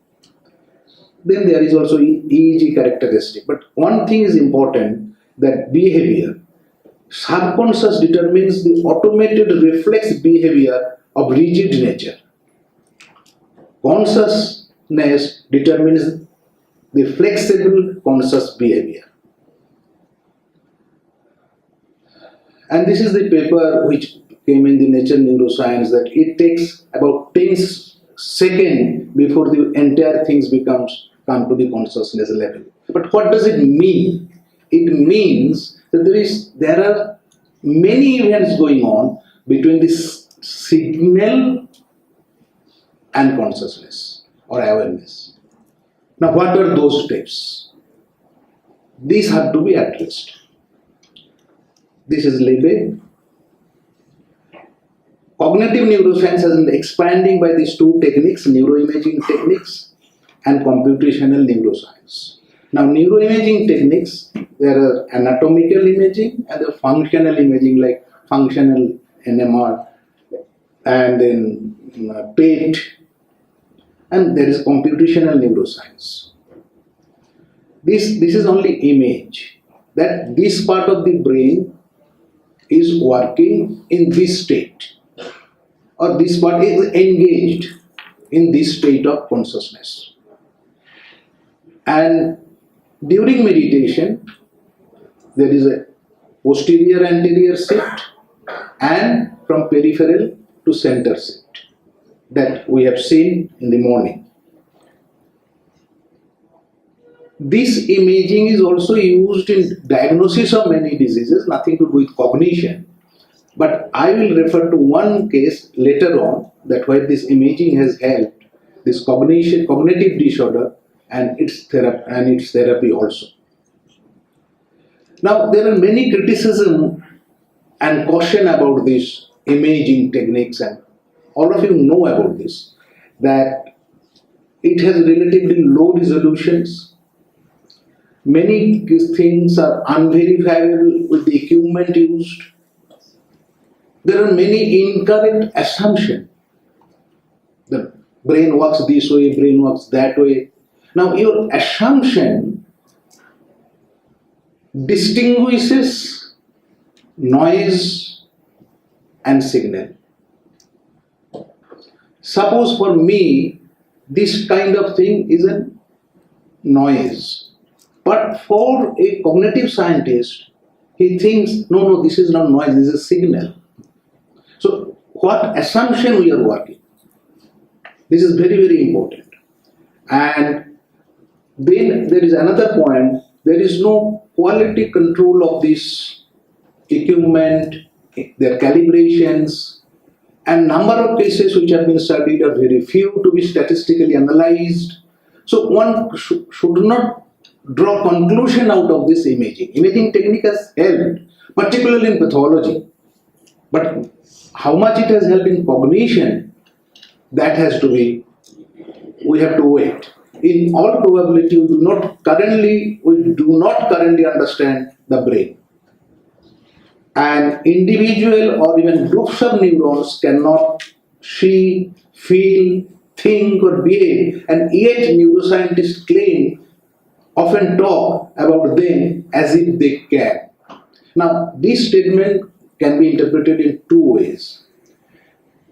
Then there is also EEG characteristic. But one thing is important, that behavior. Subconscious determines the automated reflex behavior of rigid nature. Consciousness determines the flexible conscious behavior. And this is the paper which came in the Nature Neuroscience, that it takes about 10 seconds before the entire things come to the consciousness level. But what does it mean? It means that there are many events going on between this signal and consciousness or awareness. Now, what are those steps? These have to be addressed. This is Libet. Cognitive neuroscience has been expanding by these two techniques, neuroimaging techniques and computational neuroscience. Now, neuroimaging techniques, there are anatomical imaging and the functional imaging, like functional NMR, and then PET, and there is computational neuroscience. This is only image, that this part of the brain is working in this state, or this part is engaged in this state of consciousness. And during meditation, there is a posterior anterior shift and from peripheral to center shift that we have seen in the morning. This imaging is also used in diagnosis of many diseases, nothing to do with cognition. But I will refer to one case later on, that where this imaging has helped this cognitive disorder and its therapy also. Now, there are many criticism and caution about these imaging techniques, and all of you know about this, that it has relatively low resolutions. Many things are unverifiable with the equipment used. There are many incorrect assumptions. The brain works this way, brain works that way. Now, your assumption distinguishes noise and signal. Suppose for me, this kind of thing is a noise. But for a cognitive scientist, he thinks, no, this is not noise, this is a signal. So, what assumption we are working? This is very, very important. And Then there is another point, there is no quality control of this equipment, their calibrations, and number of cases which have been studied are very few to be statistically analyzed. So one should not draw conclusion out of this imaging. Imaging technique has helped, particularly in pathology. But how much it has helped in cognition, that has to be, we have to wait. In all probability, we do not currently understand the brain. And individual or even groups of neurons cannot see, feel, think or behave, and yet neuroscientists often talk about them as if they can. Now, this statement can be interpreted in two ways.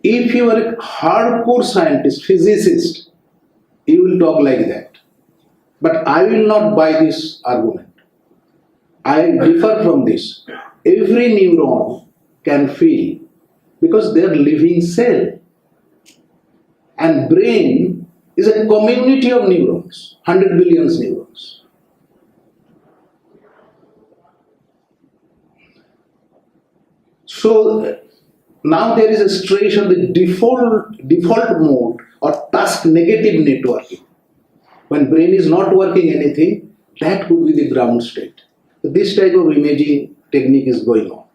If you are a hardcore scientist, physicist, you will talk like that. But I will not buy this argument. I differ from this. Every neuron can feel because they are living cell. And brain is a community of neurons, 100 billion neurons. So now there is a stress on the default mode or task negative networking. When brain is not working anything, that could be the ground state. So this type of imaging technique is going on.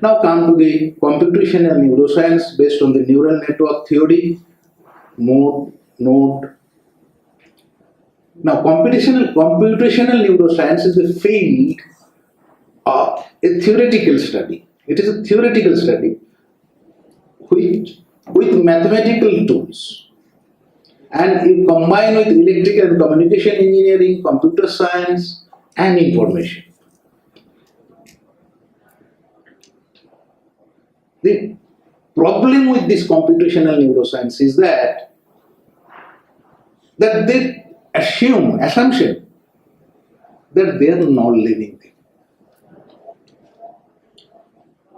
Now come to the computational neuroscience based on the neural network theory, mode, node. Now computational neuroscience is a field of a theoretical study. It is a theoretical study which with mathematical tools, and you combine with electrical and communication engineering, computer science and information. The problem with this computational neuroscience is that they assumption that they are not living thing.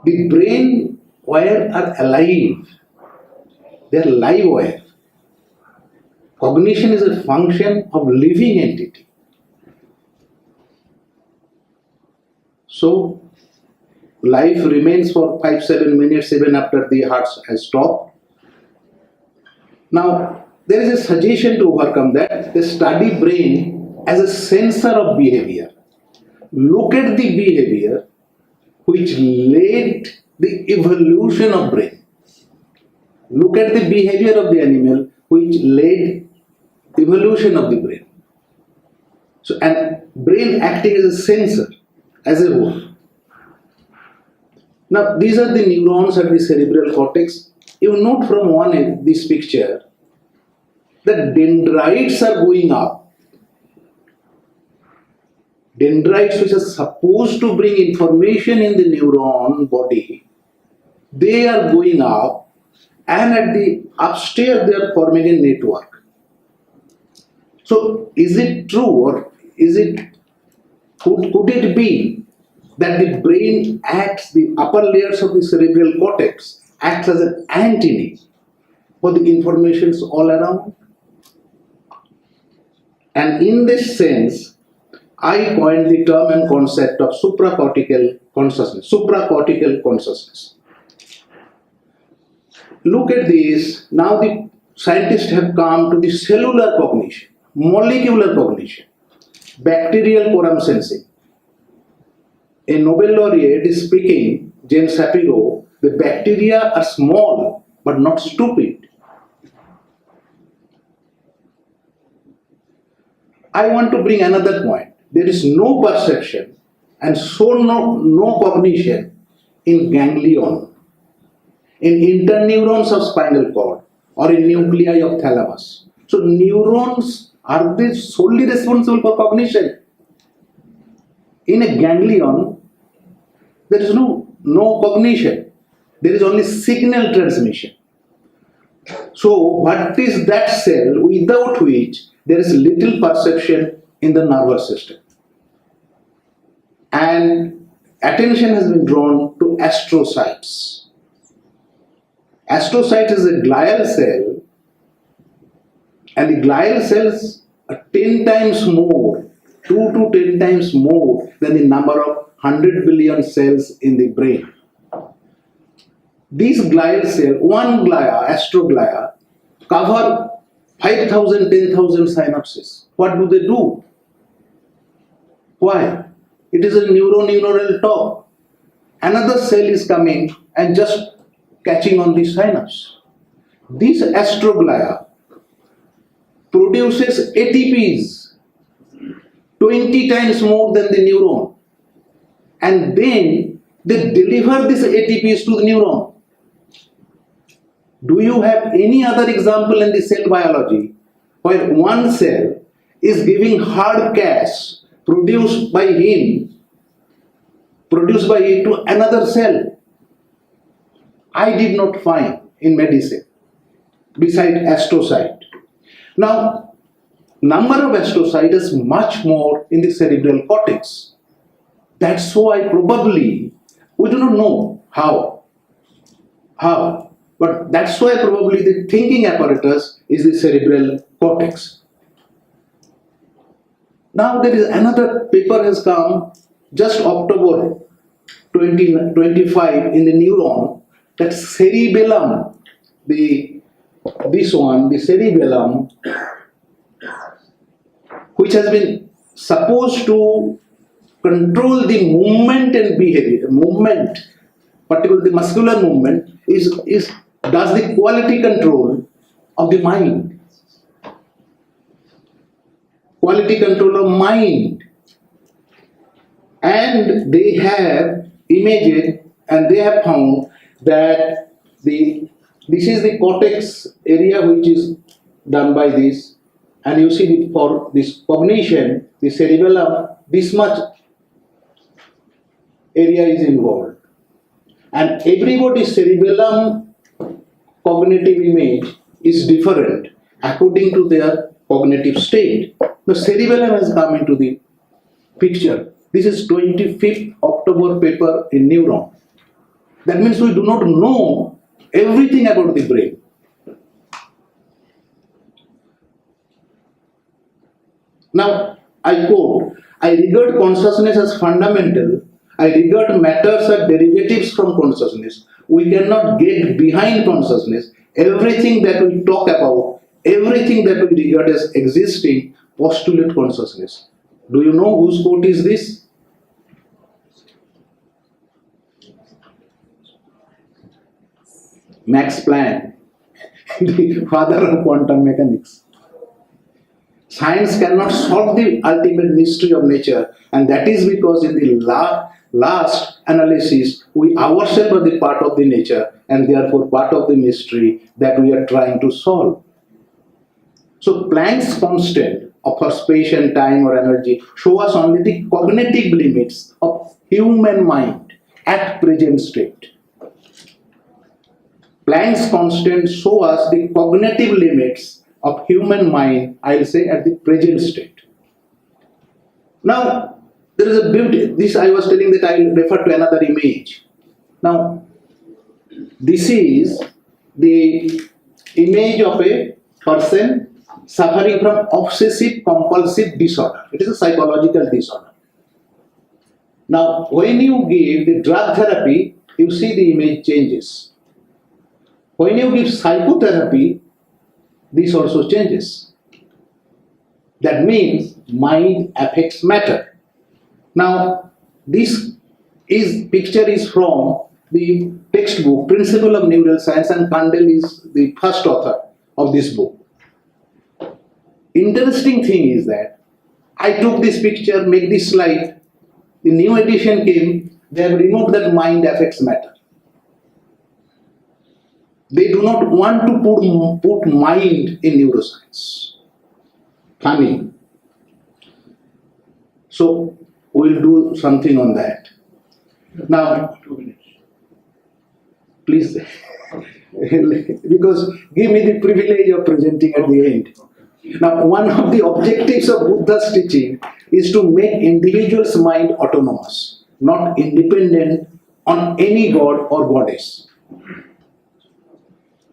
The brain wires are alive. They are live wires. Cognition is a function of living entity. So life remains for 5-7 minutes even after the heart has stopped. Now there is a suggestion to overcome that. They study brain as a sensor of behavior. Look at the behavior which led the evolution of brain. Look at the behavior of the animal which led evolution of the brain. So, and brain acting as a sensor, as a whole. Now, these are the neurons at the cerebral cortex. You note from this picture that dendrites are going up. Dendrites, which are supposed to bring information in the neuron body, they are going up, and at the upstairs they are forming a network. So, is it true, or could it be that the brain acts, the upper layers of the cerebral cortex acts as an antenna for the informations all around? And in this sense, I coined the term and concept of supracortical consciousness. Supracortical consciousness. Look at this. Now the scientists have come to the cellular cognition, molecular cognition, bacterial quorum sensing. A Nobel laureate is speaking, James Shapiro, the bacteria are small but not stupid. I want to bring another point. There is no perception and so no cognition in ganglion, in interneurons of spinal cord, or in nuclei of thalamus. So neurons, are they solely responsible for cognition? In a ganglion, there is no cognition. There is only signal transmission. So what is that cell without which there is little perception in the nervous system? And attention has been drawn to astrocytes. Astrocyte is a glial cell, and the glial cells are 10 times more, 2 to 10 times more than the number of 100 billion cells in the brain. These glial cells, one glia, astroglia, cover 5,000, 10,000 synapses. What do they do? Why? It is a neuronal talk. Another cell is coming and just catching on the synapse. This astroglia produces ATPs 20 times more than the neuron, and then they deliver these ATPs to the neuron. Do you have any other example in the cell biology where one cell is giving hard cash produced by it to another cell? I did not find in medicine beside astrocyte. Now, number of astrocytes is much more in the cerebral cortex. That's why probably, we do not know how, but that's why probably the thinking apparatus is the cerebral cortex. Now there is another paper has come just October 2025 in the neuron, that cerebellum, the cerebellum, which has been supposed to control the movement and behavior, particularly the muscular movement, does the quality control of the mind. Quality control of mind. And they have imaged and they have found that this is the cortex area which is done by this, and you see for this cognition, the cerebellum, this much area is involved, and everybody's cerebellum cognitive image is different according to their cognitive state. The cerebellum has come into the picture. This is 25th October paper in Neuron. That means we do not know everything about the brain. Now, I quote, I regard consciousness as fundamental. I regard matters as derivatives from consciousness. We cannot get behind consciousness. Everything that we talk about, everything that we regard as existing, postulate consciousness. Do you know whose quote is this? Max Planck, the father of quantum mechanics. Science cannot solve the ultimate mystery of nature, and that is because in the last analysis, we ourselves are the part of the nature and therefore part of the mystery that we are trying to solve. So Planck's constant of space and time or energy show us only the cognitive limits of human mind at present state. Planck's constant show us the cognitive limits of human mind, I'll say, at the present state. Now, there is a beauty. This I was telling that I'll refer to another image. Now, this is the image of a person suffering from obsessive compulsive disorder. It is a psychological disorder. Now, when you give the drug therapy, you see the image changes. When you give psychotherapy, this also changes. That means mind affects matter. Now, this picture is from the textbook Principle of Neuroscience, and Kandel is the first author of this book. Interesting thing is that I took this picture, make this slide. The new edition came, they have removed that mind affects matter. They do not want to put mind in neuroscience. Funny. So we'll do something on that. Now, 2 minutes. Please, because give me the privilege of presenting at the end. Now, one of the objectives of Buddha's teaching is to make individual's mind autonomous, not independent on any god or goddess.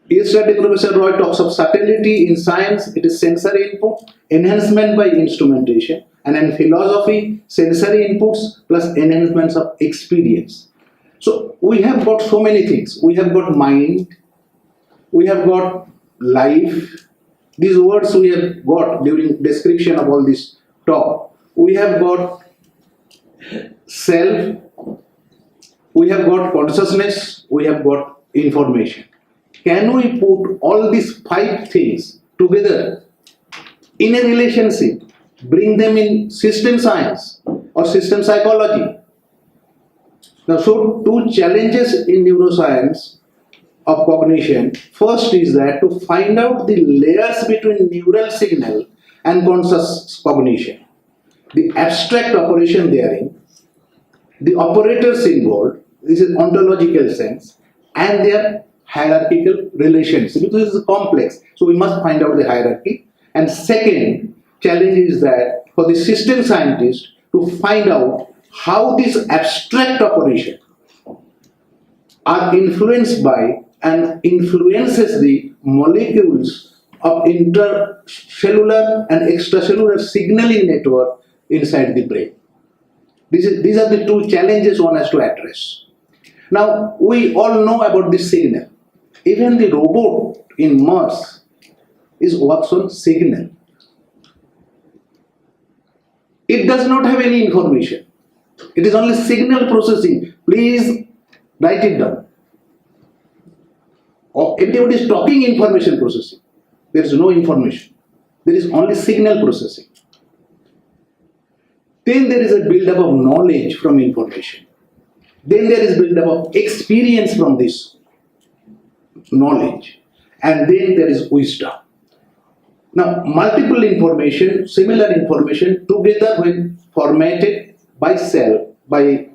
Yesterday, Professor Roy talks of subtlety in science, it is sensory input, enhancement by instrumentation, and in philosophy, sensory inputs plus enhancements of experience. So we have got so many things. We have got mind, we have got life. These words we have got during description of all this talk. We have got self, we have got consciousness, we have got information. Can we put all these 5 things together in a relationship, bring them in system science or system psychology? Now, so 2 challenges in neuroscience of cognition. First is that to find out the layers between neural signal and conscious cognition, the abstract operation therein, the operators involved, this is ontological sense, and their hierarchical relations, because it is complex, so we must find out the hierarchy. And second challenge is that for the system scientist to find out how these abstract operations are influenced by and influences the molecules of intercellular and extracellular signaling network inside the brain. These are the 2 challenges one has to address. Now, we all know about this signal. Even the robot in Mars works on signal. It does not have any information. It is only signal processing. Please write it down. Or everybody is talking information processing. There is no information. There is only signal processing. Then there is a build-up of knowledge from information. Then there is build-up of experience from this knowledge, and then there is wisdom. Now, multiple information, similar information together when formatted by cell, by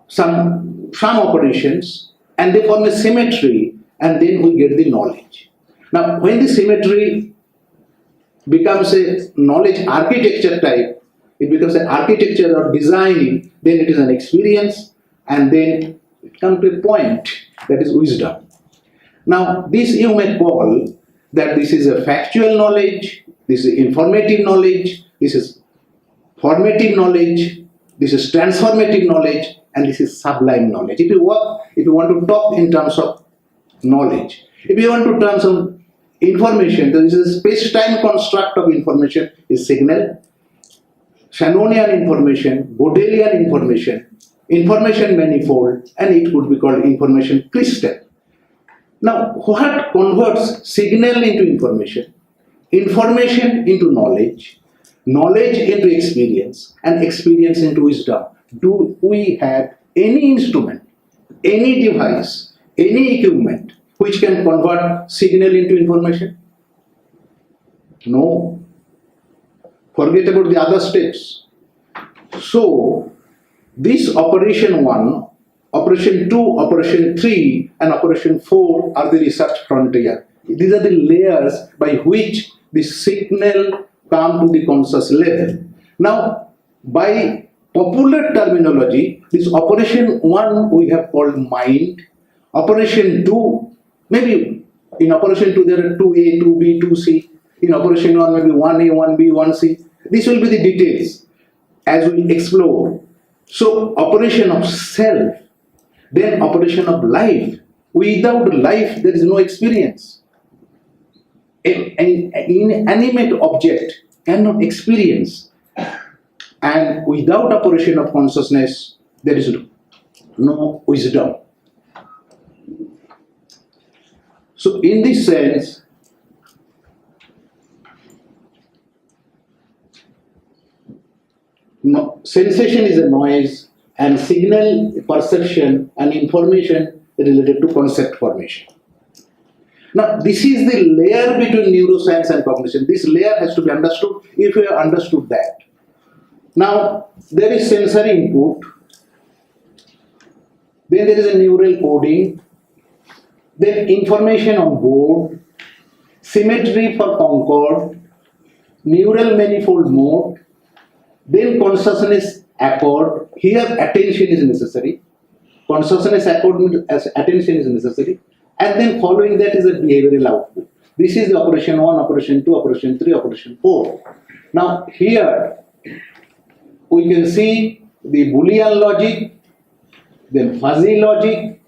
some operations, and they form a symmetry, and then we get the knowledge. Now, when the symmetry becomes a knowledge architecture type, it becomes an architecture or designing, then it is an experience, and then it comes to a point that is wisdom. Now, this you may call that this is a factual knowledge, this is informative knowledge, this is formative knowledge, this is transformative knowledge, and this is sublime knowledge. If you want to talk in terms of knowledge, if you want to terms of information, there is a space-time construct of information is signal, Shannonian information, Gödelian information, information manifold, and it could be called information crystal. Now, what converts signal into information into knowledge, knowledge into experience, and experience into wisdom? Do we have any instrument, any device, any equipment which can convert signal into information? No. Forget about the other steps. So, this operation 1, operation 2, operation 3, and operation 4 are the research frontier. These are the layers by which the signal come to the conscious level. Now, by popular terminology, this operation 1 we have called mind. Operation 2, maybe in operation 2 there are 2A, 2B, 2C. In operation 1 maybe 1A, 1B, 1C. These will be the details as we explore. So, operation of self, then operation of life. Without life, there is no experience. An inanimate object cannot experience. And without operation of consciousness, there is no wisdom. So, in this sense, sensation is a noise, and signal, perception, and information related to concept formation. Now, this is the layer between neuroscience and cognition. This layer has to be understood if you have understood that. Now, there is sensory input, then there is a neural coding, then information on board, symmetry for concord, neural manifold mode, then consciousness accord. Here attention is necessary. Consciousness accord as attention is necessary. and then following that is a behavioral output. This is the operation 1, operation 2, operation 3, operation 4. Now here we can see the Boolean logic, then fuzzy logic,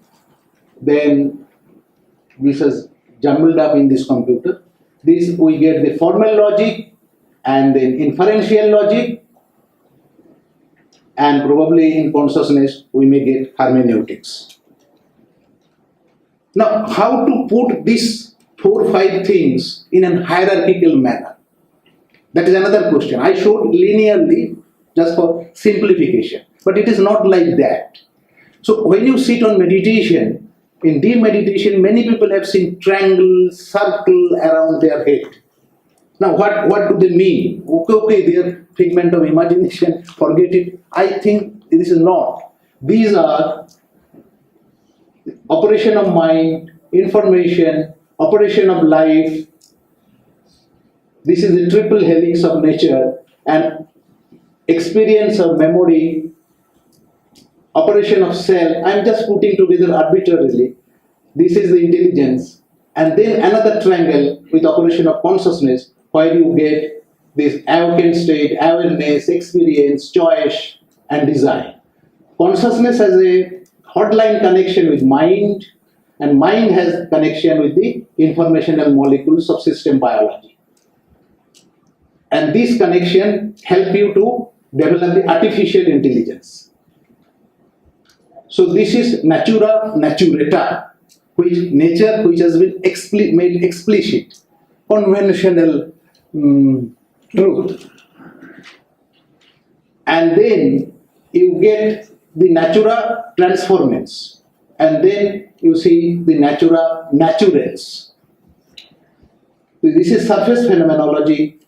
then this is jumbled up in this computer. This we get the formal logic and then inferential logic, and probably in consciousness we may get hermeneutics. Now, how to put these 4 or 5 things in a hierarchical manner? That is another question. I showed linearly just for simplification, but it is not like that. So when you sit on meditation, in deep meditation, many people have seen triangle, circle around their head. Now, what do they mean? Okay, they are figment of imagination, forget it. I think this is not. These are operation of mind, information, operation of life. This is the triple helix of nature, and experience of memory, operation of self. I am just putting together arbitrarily. This is the intelligence, and then another triangle with operation of consciousness, where you get this awakened state, awareness, experience, choice, and design. Consciousness has a hotline connection with mind, and mind has connection with the informational molecules of system biology. And this connection help you to develop the artificial intelligence. So this is natura naturata, which nature which has been made explicit, conventional truth. And then you get the natura transformans, and then you see the natura naturans. This is surface phenomenology,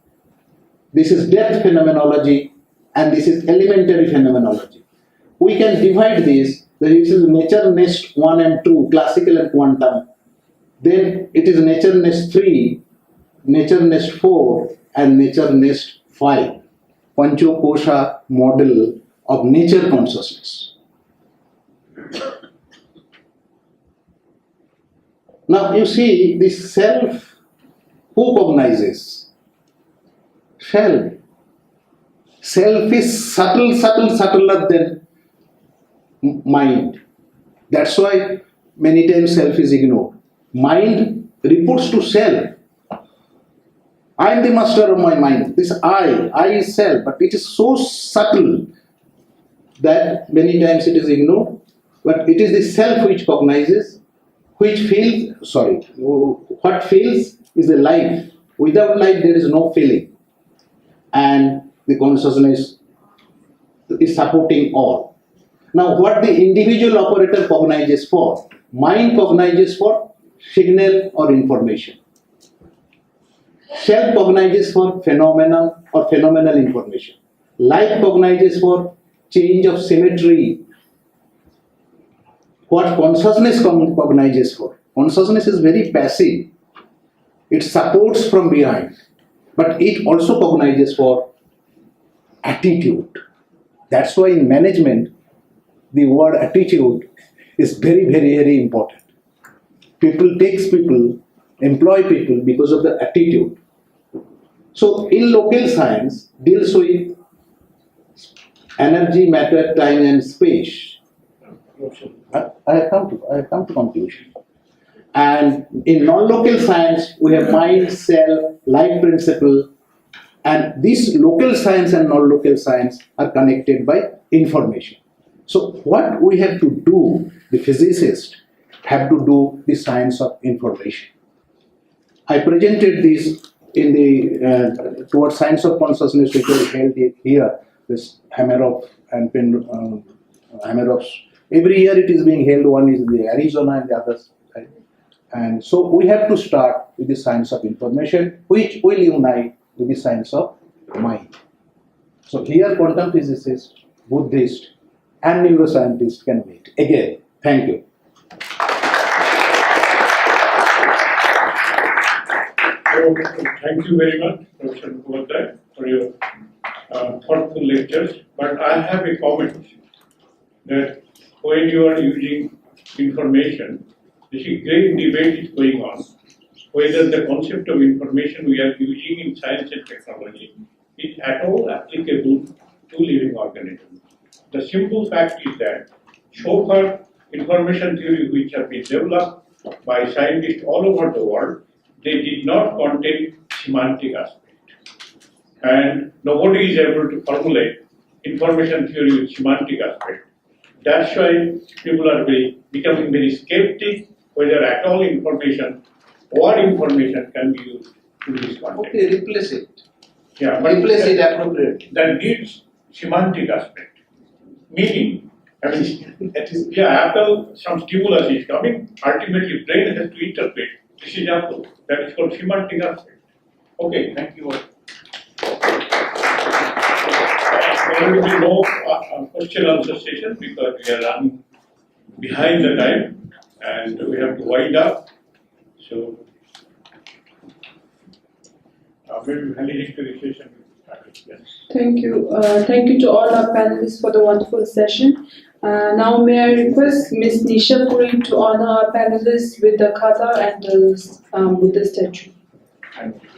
this is depth phenomenology, and this is elementary phenomenology. We can divide this. This is nature nest 1 and 2, classical and quantum. Then it is nature nest 3, nature nest 4, and nature nest 5. Panchokosha model of nature consciousness. Now you see this self, who cognizes? Self. Self is subtler than mind. That's why many times self is ignored. Mind reports to self. I am the master of my mind. This I is self, but it is so subtle that many times it is ignored. But it is the self which cognizes, which feels, what feels is the life. Without life there is no feeling. And the consciousness is supporting all. Now what the individual operator cognizes for? Mind cognizes for signal or information. Self cognizes for phenomenon or phenomenal information. Life cognizes for change of symmetry. What consciousness cognizes for? Consciousness is very passive. It supports from behind. But it also cognizes for attitude. That's why in management, the word attitude is very, very, very important. People takes people, employ people because of the attitude. So in local science deals with energy, matter, time and space. I come to conclusion. And in non-local science we have mind, self, life principle, and this local science and non-local science are connected by information. So what we have to do, the physicists have to do the science of information. I presented this in the towards science of consciousness, which was held here, this Hameroff and Hameroff's. Every year it is being held. One is in the Arizona and the others. Right? And so we have to start with the science of information, which will unite with the science of mind. So here quantum physicists, Buddhist, and neuroscientists can meet. Again, thank you. So, thank you very much, Professor Gulmohar, for your thoughtful lectures. But I have a comment that when you are using information, This is great debate is going on whether the concept of information we are using in science and technology is at all applicable to living organisms. The simple fact is that so far information theory which have been developed by scientists all over the world, they did not contain semantic aspect. And nobody is able to formulate information theory with semantic aspect. That's why people are becoming very skeptic whether at all information, what information can be used in this context. Okay, replace it. Yeah, but Replace it appropriately. that needs semantic aspect. Meaning, I mean, that is, yeah, after some stimulus is coming, ultimately brain has to interpret. This is apple. That is called semantic aspect. Okay, thank you. There will be no question answer session because we are running behind the time and we have to wind up. So, maybe valedictory session. Yes. Thank you. Thank you to all our panelists for the wonderful session. Now may I request Ms. Nisha Puri to honor our panelists with the kata and the Buddha statue. Thank you.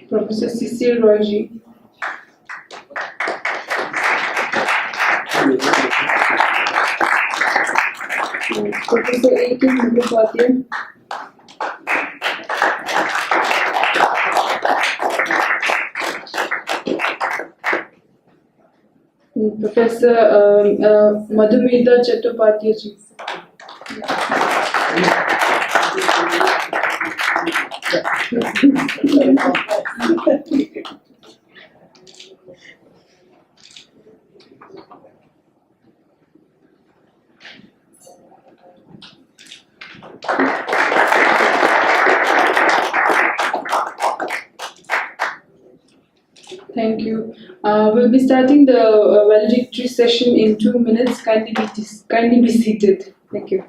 Professor Cecil Royji. Professor A.K. Mukhopadhyay. Professor Madhumita Chattopadhyay ji. Thank you. We'll be starting the valedictory session in 2 minutes. Kindly be seated. Thank you.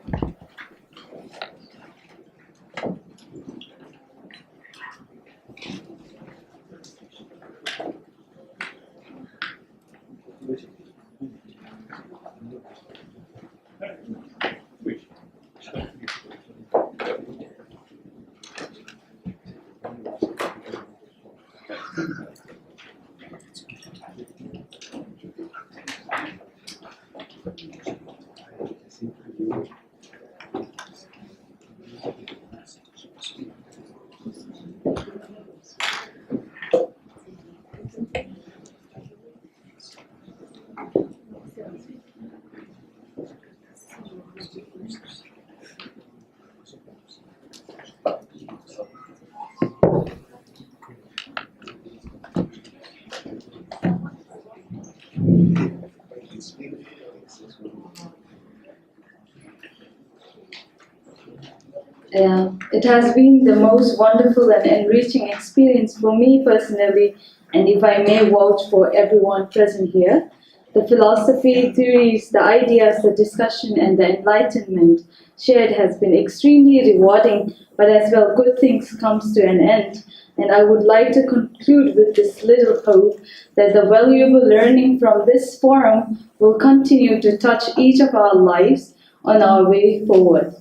It has been the most wonderful and enriching experience for me personally, and if I may vouch for everyone present here. The philosophy, theories, the ideas, the discussion, and the enlightenment shared has been extremely rewarding, but as well, good things comes to an end. And I would like to conclude with this little hope that the valuable learning from this forum will continue to touch each of our lives on our way forward.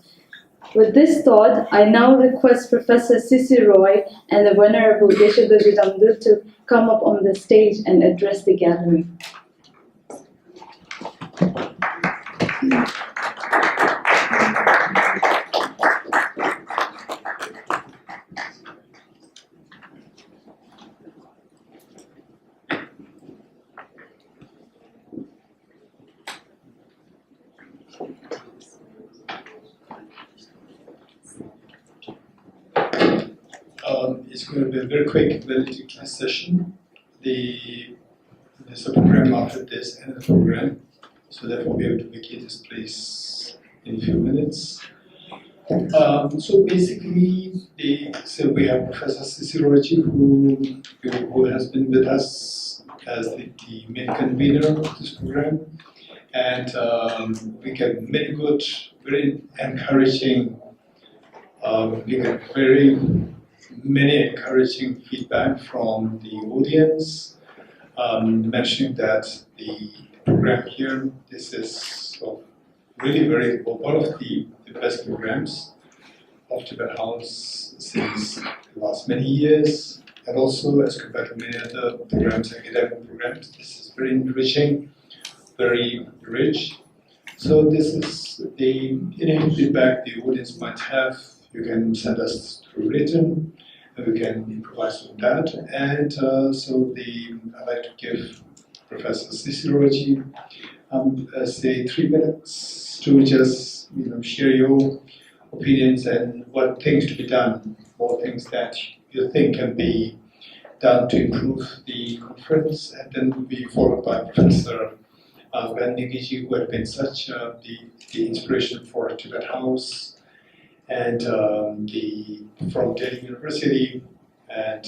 With this thought, I now request Professor Sissy Roy and the Venerable Geshe-Daji Damdul to come up on the stage and address the gathering. It's going to be a very quick valedictory session. There's a program after this and a program, so therefore we have to vacate this place in a few minutes. So basically, so we have Professor Sissy Royji who has been with us as the main convener of this program, and we get many good, very encouraging, we get very many encouraging feedback from the audience, mentioning that the program here, this is really one of the best programs of Tibet House since the last many years, and also as compared to many other programs, academic programs, this is very enriching, very rich. So this is any feedback the audience might have, you can send us through written, and we can improvise on that. And I'd like to give Professor Sisiroji, say 3 minutes to just share your opinions and what things to be done, more things that you think can be done to improve the conference, and then will be followed by Professor Gandhiji, who had been such the inspiration for Tibet House, and from Delhi University, and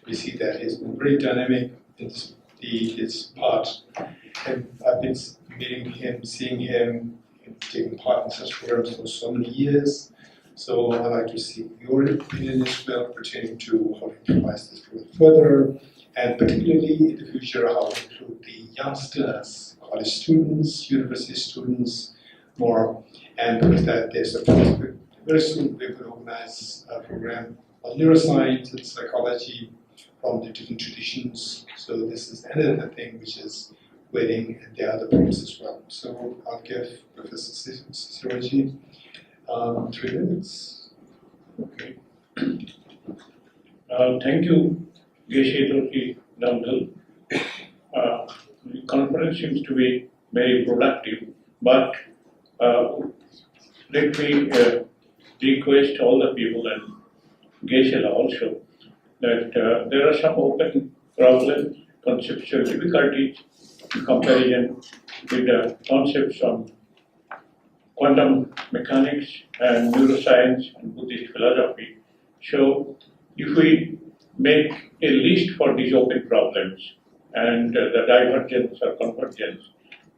we see that he's been very dynamic in this part, and I've been meeting him, seeing him, taking part in such programs for so many years. So I'd like to see your opinion as well pertaining to how to improvise this further, and particularly in the future how to include the youngsters, college students, university students more, and because that there's a very soon we could organize a program on neuroscience and psychology from the different traditions. So this is another thing which is waiting, and there are other programs as well. So I'll give Professor Sisiroji 3 minutes. Okay. Thank you, Geshe Damdal. The conference seems to be very productive, but let me request all the people and Geshe also that there are some open problems, conceptual difficulties in comparison with the concepts of quantum mechanics and neuroscience and Buddhist philosophy. So if we make a list for these open problems and the divergence or convergence,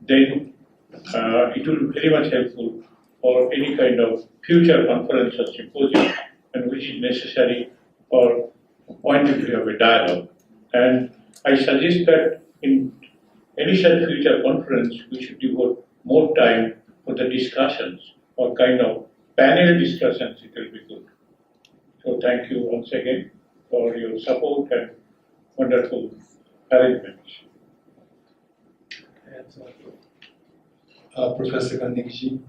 then it will be very much helpful for any kind of future conference or symposium, and which is necessary for point of view of a dialogue. And I suggest that in any such future conference, we should devote more time for the discussions or kind of panel discussions. It will be good. So thank you once again for your support and wonderful arrangements. And, Professor Gandhiji.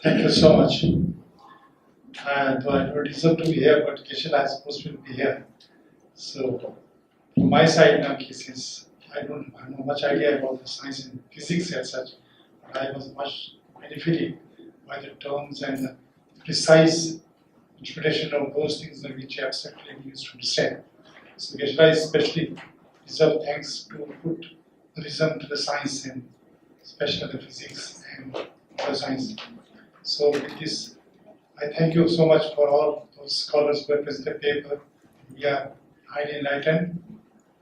Thank you so much. And I don't deserve to be here, but Geshe-la is supposed to be here. So from my side now, since I don't have much idea about the science and physics as such, but I was much benefited by the terms and the precise interpretation of those things that which abstractly used to understand. So Geshe-la especially deserves thanks to put the reason to the science, and especially the physics and other science. So with this, I thank you so much for all those scholars who have presented paper. We are highly enlightened,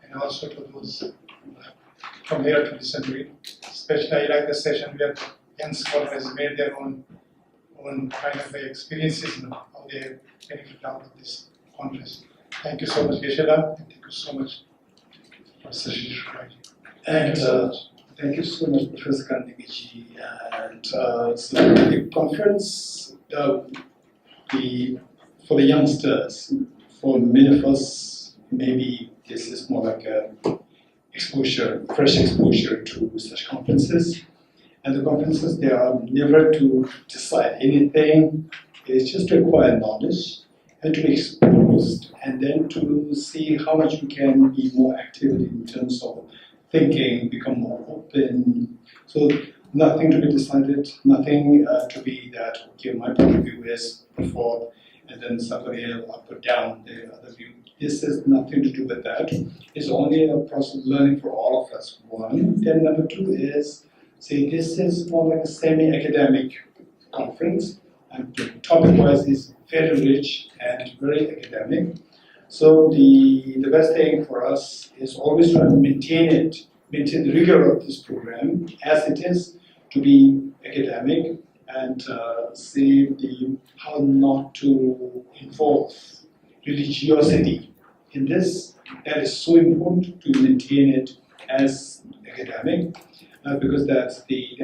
and also to those from here to listen to it. Especially I like the session where young scholars made their own kind of experiences and how they have benefited out of this conference. Thank you so much, Geshe-la, and thank you so much, Professor Sisiroji. And thank you so much, Professor Gandhiji. And so the conference, for the youngsters, for many of us, maybe this is more like a fresh exposure to such conferences. And the conferences, they are never to decide anything. It's just to acquire knowledge and to be exposed, and then to see how much we can be more active in terms of thinking, become more open. So nothing to be decided, nothing to be that, okay, my point of view is before, and then somebody else will put down the other view. This has nothing to do with that. It's only a process of learning for all of us, one. Then number two is, see, this is more like a semi-academic conference, and the topic-wise is very rich and very academic. So the best thing for us is always try to maintain the rigor of this program as it is, to be academic and see how not to involve religiosity in this. That is so important to maintain it as academic, because there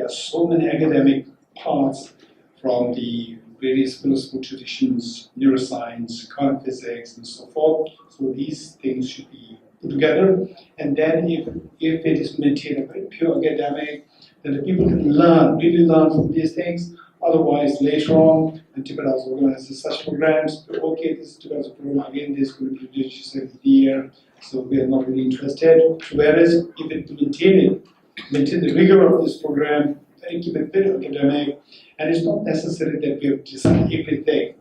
are so many academic parts from the various philosophical traditions, neuroscience, quantum physics, and so forth. So these things should be put together. And then if it is maintained a very pure academic, then the people can really learn from these things. Otherwise, later on, when Tibet House organizes such programs, okay, this is Tibet's program, again, this will be religious every year, so we are not really interested. Whereas if it maintain the rigor of this program, and keep it very academic, and it's not necessary that we have to decide everything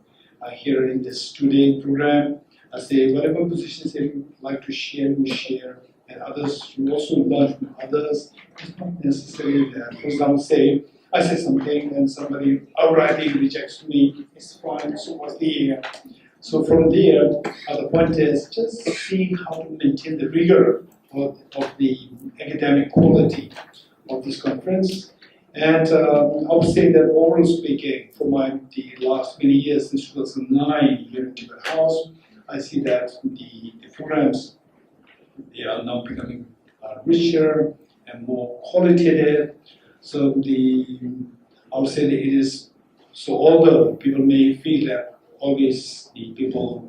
here in this two-day program. I say whatever positions that you like to share, we share, and others you also learn from others. It's not necessary that, for example, say I say something and somebody outrightly rejects me. It's fine. So what's the so from there, the point is just seeing how to maintain the rigor of the academic quality of this conference. And I would say that overall speaking, for the last many years since 2009 here in Tibet House, I see that the programs, they are now becoming richer and more qualitative. So I would say that it is, so although people may feel that always the people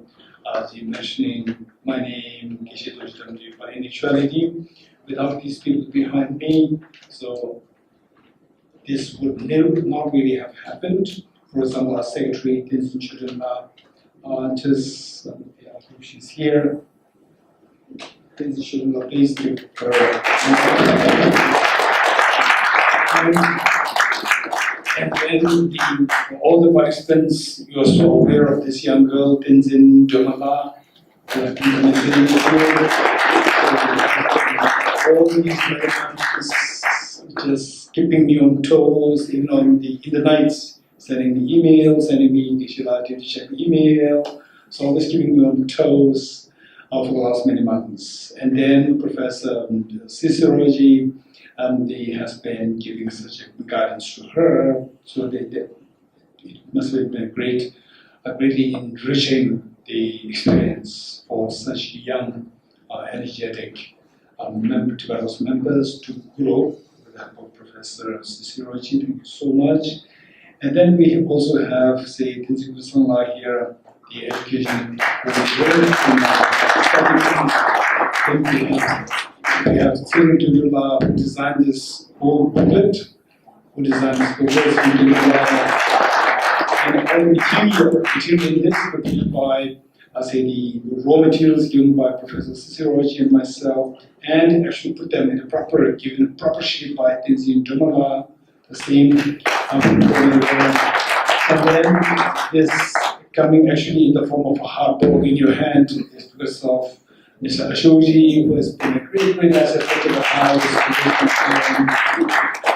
mentioning my name, by initiality, without these people behind me, so this would not really have happened. For example, our secretary, Tenzin Chudunma, I think she's here. Tenzin Chudunma, please give her. And then all the participants, you are so aware of this young girl, Tenzin Chudunma, all these just keeping me on toes, even in the nights, sending me emails, sending me to check the email, so always keeping me on toes for the last many months. And then Professor Ciciroji, they has been giving such a guidance to her, so it must have been greatly enriching the experience for such young, energetic Tibetan members to grow. Professor Ciciroji, thank you so much. And then we also have, say, Tenzin Kusala here, the education we have Tenzin Tundula who designed this whole booklet, and all material in this were given by, the raw materials given by Professor Ciciroji and myself, and actually put them in given a proper shape by Tenzin Dumala, the same. And then this coming actually in the form of a hard book in your hand is because of Mr. Ashoji, who has been a great asset to the house.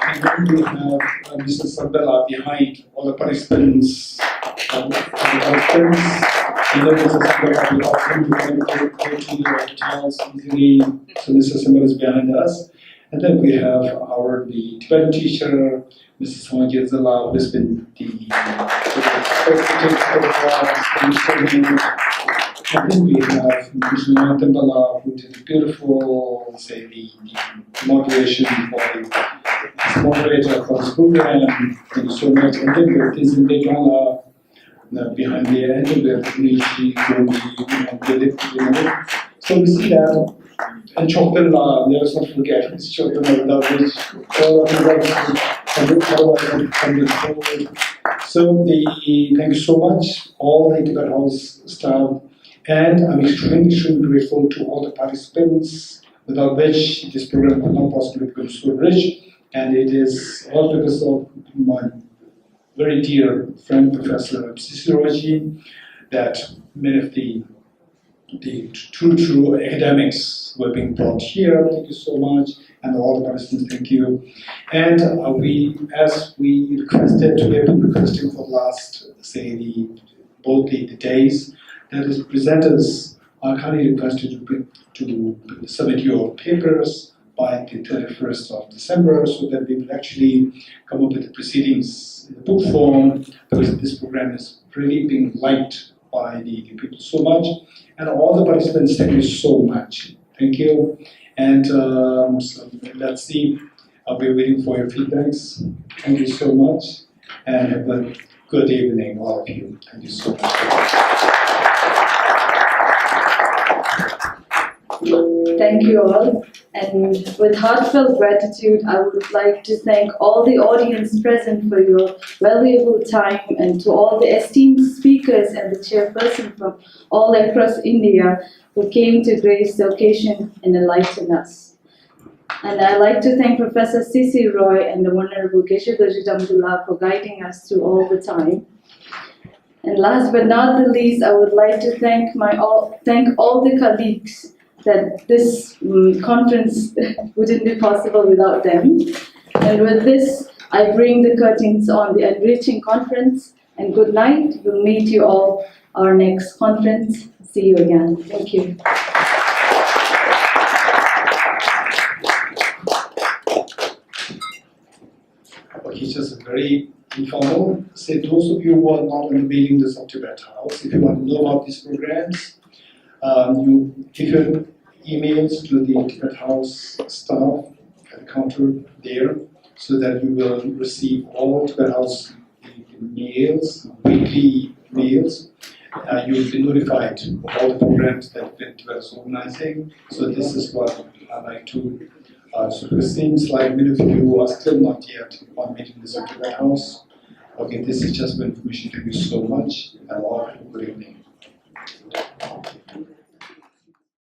And then we have Mr. Sabella behind all the participants. And then Mr. Sabella will often go to the details easily. So Mr. Sabella is behind us. And then we have the Tibetan teacher, Mrs. Hongye Zala, who has been and then we have Mr. Natambala, who did a beautiful, the moderation for the moderator for this program. Thank you so much. And then we have Tenzin Degala behind there, and then we have Nishi, so we see that. And Chokdala, let us not forget, it's Chokdala without which so thank you so much, all the Tibet House staff, and I'm extremely grateful to all the participants, without which this program could not possibly become so rich, and it is all because of my very dear friend Professor Ciciroji that many of the true academics were being brought here. Thank you so much, and all the participants, thank you. And as we requested, we have been requesting for the last, both the days, that is, presenters are kindly requested to submit your papers by the 31st of December, so that we will actually come up with the proceedings in the book form, because this program is really being liked by the people so much, and all the participants. Thank you so much. Thank you, and so let's see. We're waiting for your feedbacks. Thank you so much, and have a good evening, all of you. Thank you so much. Thank you all. And with heartfelt gratitude, I would like to thank all the audience present for your valuable time, and to all the esteemed speakers and the chairperson from all across India who came to grace the occasion and enlighten us. And I'd like to thank Professor C.C. Roy and the Honorable Keshav Damdullah for guiding us through all the time. And last but not the least, I would like to thank all the colleagues, that this conference wouldn't be possible without them. And with this, I bring the curtains on the enriching conference, and good night. We'll meet you all our next conference. See you again. Thank you. Okay, just very informal. Say those of you who are not on the mailing list of Tibet House, if you want to know about these programs, you give your emails to the Tibet House staff at the counter there, so that you will receive all Tibet House mails, weekly mails. You will be notified of all the programs that Tibet is organizing. So this is what I like to. So it seems like many of you are still not yet on mailing list of Tibet House. Okay, this is just for information. Thank you so much.